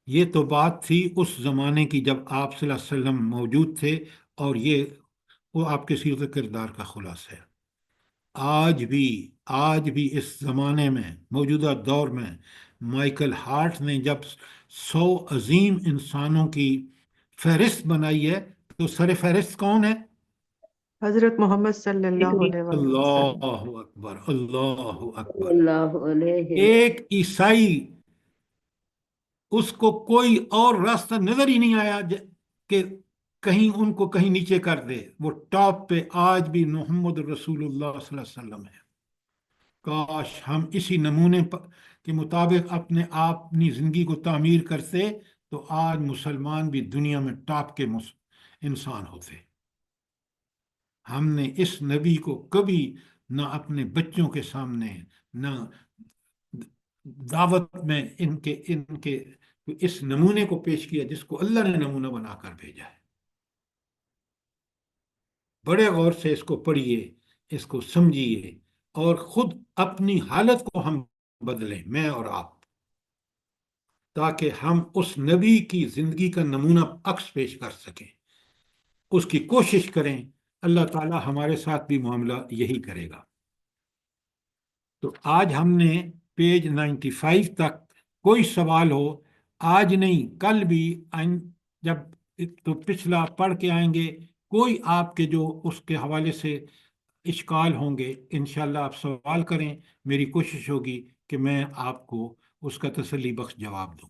یہ تو بات تھی اس زمانے کی جب آپ صلی اللہ علیہ وسلم موجود تھے، اور یہ وہ آپ کے سیرت کردار کا خلاصہ ہے۔ آج بھی اس زمانے میں، موجودہ دور میں، مائیکل ہارٹ نے جب 100 عظیم انسانوں کی فہرست بنائی ہے تو سر فہرست کون ہے؟ حضرت محمد صلی اللہ علیہ وسلم۔ اللہ اکبر، اللہ اکبر۔ اللہ علیہ ایک عیسائی، اس کو کوئی اور راستہ نظر ہی نہیں آیا کہ کہیں ان کو کہیں نیچے کر دے، وہ ٹاپ پہ آج بھی محمد رسول اللہ صلی اللہ علیہ وسلم ہے۔ کاش ہم اسی نمونے کے مطابق اپنی زندگی کو تعمیر کرتے تو آج مسلمان بھی دنیا میں ٹاپ کے انسان ہوتے۔ ہم نے اس نبی کو کبھی نہ اپنے بچوں کے سامنے، نہ دعوت میں ان کے اس نمونے کو پیش کیا جس کو اللہ نے نمونہ بنا کر بھیجا ہے۔ بڑے غور سے اس کو پڑھیے، اس کو سمجھیے، اور خود اپنی حالت کو ہم بدلیں، میں اور آپ، تاکہ ہم اس نبی کی زندگی کا نمونہ عکس پیش کر سکیں، اس کی کوشش کریں۔ اللہ تعالی ہمارے ساتھ بھی معاملہ یہی کرے گا۔ تو آج ہم نے پیج 95 تک، کوئی سوال ہو آج نہیں کل بھی، جب تو پچھلا پڑھ کے آئیں گے، کوئی آپ کے جو اس کے حوالے سے اشکال ہوں گے انشاءاللہ آپ سوال کریں، میری کوشش ہوگی کہ میں آپ کو اس کا تسلی بخش جواب دوں۔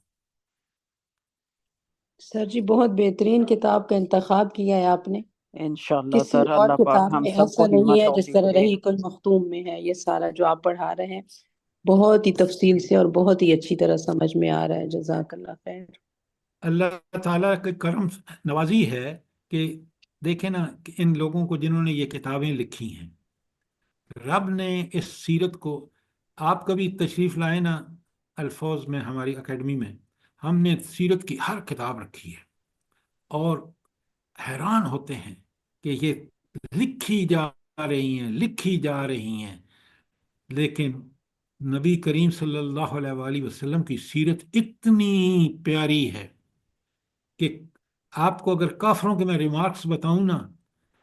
سر جی بہت بہترین کتاب کا انتخاب کیا ہے آپ نے، انشاءاللہ کسی سر اور اللہ پاک کتاب ہم میں سب ایسا کو ہمت نہیں ہے جس توفیق طرح دے۔ رحیق المختوم میں ہے۔ یہ سارا جو آپ پڑھا رہے ہیں بہت ہی تفصیل سے اور بہت ہی اچھی طرح سمجھ میں آ رہا ہے۔ جزاک اللہ خیر۔ اللہ تعالیٰ کے کرم نوازی ہے کہ دیکھیں نا کہ ان لوگوں کو جنہوں نے یہ کتابیں لکھی ہیں، رب نے اس سیرت کو، آپ کبھی تشریف لائے نا الفوظ میں، ہماری اکیڈمی میں ہم نے سیرت کی ہر کتاب رکھی ہے، اور حیران ہوتے ہیں کہ یہ لکھی جا رہی ہیں، لیکن نبی کریم صلی اللہ علیہ وآلہ وسلم کی سیرت اتنی پیاری ہے کہ آپ کو اگر کافروں کے میں ریمارکس بتاؤں نا،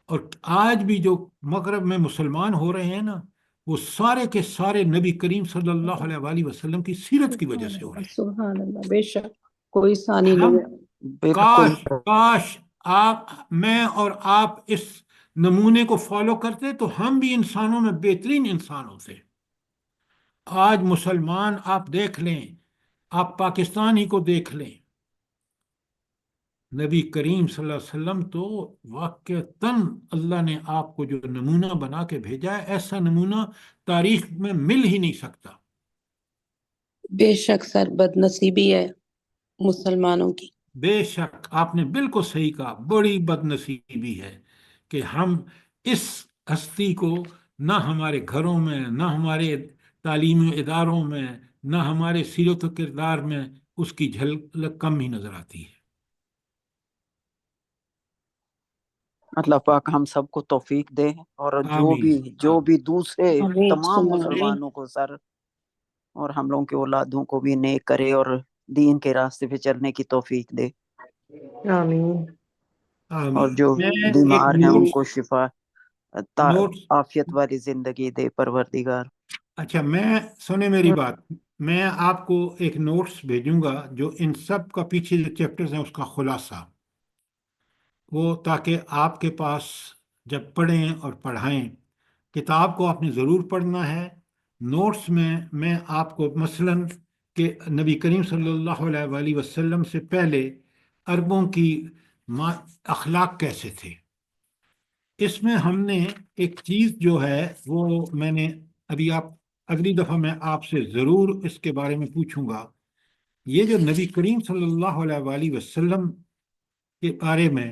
اور آج بھی جو مغرب میں مسلمان ہو رہے ہیں نا، وہ سارے کے سارے نبی کریم صلی اللہ علیہ وآلہ وسلم کی سیرت کی وجہ سے ہو رہے ہیں۔ سبحان اللہ، بے شک کوئی ثانی ہم نہیں ہے۔ بالکل کاش میں اور آپ اس نمونے کو فالو کرتے تو ہم بھی انسانوں میں بہترین انسان ہوتے۔ آج مسلمان آپ دیکھ لیں، آپ پاکستان ہی کو دیکھ لیں، نبی کریم صلی اللہ علیہ وسلم تو واقعتاً اللہ نے آپ کو جو نمونہ بنا کے بھیجا ہے، ایسا نمونہ تاریخ میں مل ہی نہیں سکتا۔ بے شک سر، بد نصیبی ہے مسلمانوں کی۔ بے شک آپ نے بالکل صحیح کہا، بڑی بد نصیبی ہے کہ ہم اس ہستی کو نہ ہمارے گھروں میں، نہ ہمارے تعلیمی اداروں میں، نہ ہمارے سیرت و کردار میں اس کی جھلک کم ہی نظر آتی ہے۔ اللہ پاک ہم سب کو توفیق دے، اور آمین جو بھی دوسرے آمین تمام ثم آمین۔ مسلمانوں کو سر، اور ہم لوگوں کے اولادوں کو بھی نیک کرے اور دین کے راستے پہ چلنے کی توفیق دے، آمین۔ اور آمین۔ جو میں ایک بیمار ہیں ان نوٹس کو شفا، نوٹس عافیت والی زندگی دے پروردگار۔ اچھا، سنیں میری بات، میں آپ کو ایک نوٹس بھیجوں گا جو ان سب کا پیچھے جو چیپٹرز ہیں اس کا خلاصہ، وہ تاکہ آپ کے پاس جب پڑھیں اور پڑھائیں، کتاب کو آپ نے ضرور پڑھنا ہے۔ نوٹس میں آپ کو مثلاً کہ نبی کریم صلی اللہ علیہ وآلہ وسلم سے پہلے عربوں کی اخلاق کیسے تھے، اس میں ہم نے ایک چیز جو ہے وہ میں نے ابھی اگلی دفعہ میں آپ سے ضرور اس کے بارے میں پوچھوں گا۔ یہ جو نبی کریم صلی اللہ علیہ وآلہ وسلم کے بارے میں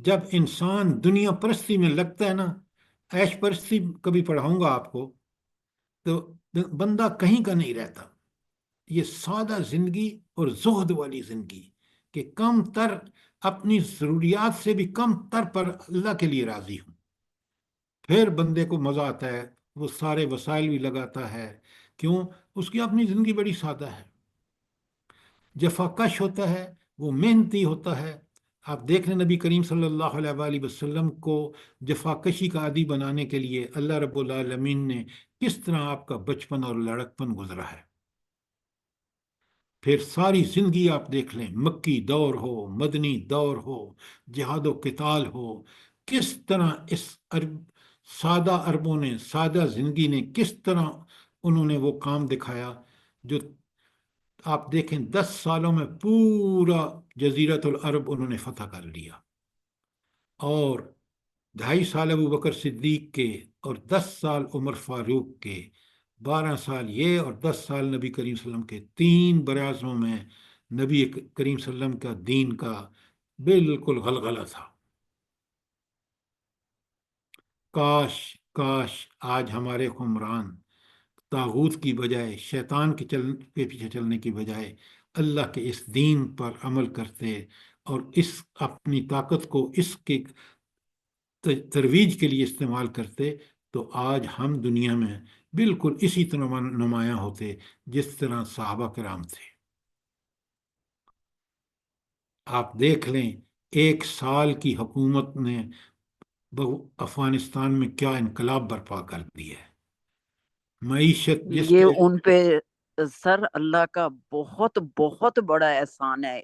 جب انسان دنیا پرستی میں لگتا ہے نا، عیش پرستی کبھی پڑھاؤں گا آپ کو، تو بندہ کہیں کا نہیں رہتا. یہ سادہ زندگی اور زہد والی زندگی کہ کم تر اپنی ضروریات سے بھی کم تر پر اللہ کے لیے راضی ہوں. پھر بندے کو مزہ آتا ہے، وہ سارے وسائل بھی لگاتا ہے. کیوں؟ اس کی اپنی زندگی بڑی سادہ ہے. جفا کش ہوتا ہے، وہ محنتی ہوتا ہے. آپ دیکھ لیں نبی کریم صلی اللہ علیہ وآلہ وسلم کو جفا کشی کا عادی بنانے کے لیے اللہ رب العالمین نے کس طرح آپ کا بچپن اور لڑکپن گزرا ہے. پھر ساری زندگی آپ دیکھ لیں، مکی دور ہو، مدنی دور ہو، جہاد و قتال ہو، کس طرح اس سادہ عربوں نے، سادہ زندگی نے کس طرح انہوں نے وہ کام دکھایا جو آپ دیکھیں 10 سالوں میں پورا جزیرت العرب انہوں نے فتح کر لیا. اور 2.5 سال ابو بکر صدیق کے اور 10 سال عمر فاروق کے، 12 سال یہ اور 10 سال نبی کریم صلی اللہ علیہ وسلم کے، 3 براعظموں میں نبی کریم صلی اللہ علیہ وسلم کا دین کا بالکل غلغلہ تھا. کاش کاش آج ہمارے حکمران طاغوت کی بجائے، شیطان کے پیچھے چلنے کی بجائے اللہ کے اس دین پر عمل کرتے اور اس اپنی طاقت کو اس کے ترویج کے لیے استعمال کرتے، تو آج ہم دنیا میں بالکل اسی طرح نمایاں ہوتے جس طرح صحابہ کرام تھے. آپ دیکھ لیں 1 سال کی حکومت نے افغانستان میں کیا انقلاب برپا کر دیا ہے. معیشت جس یہ پہ ان پہ سر اللہ کا بہت بہت بڑا احسان ہے.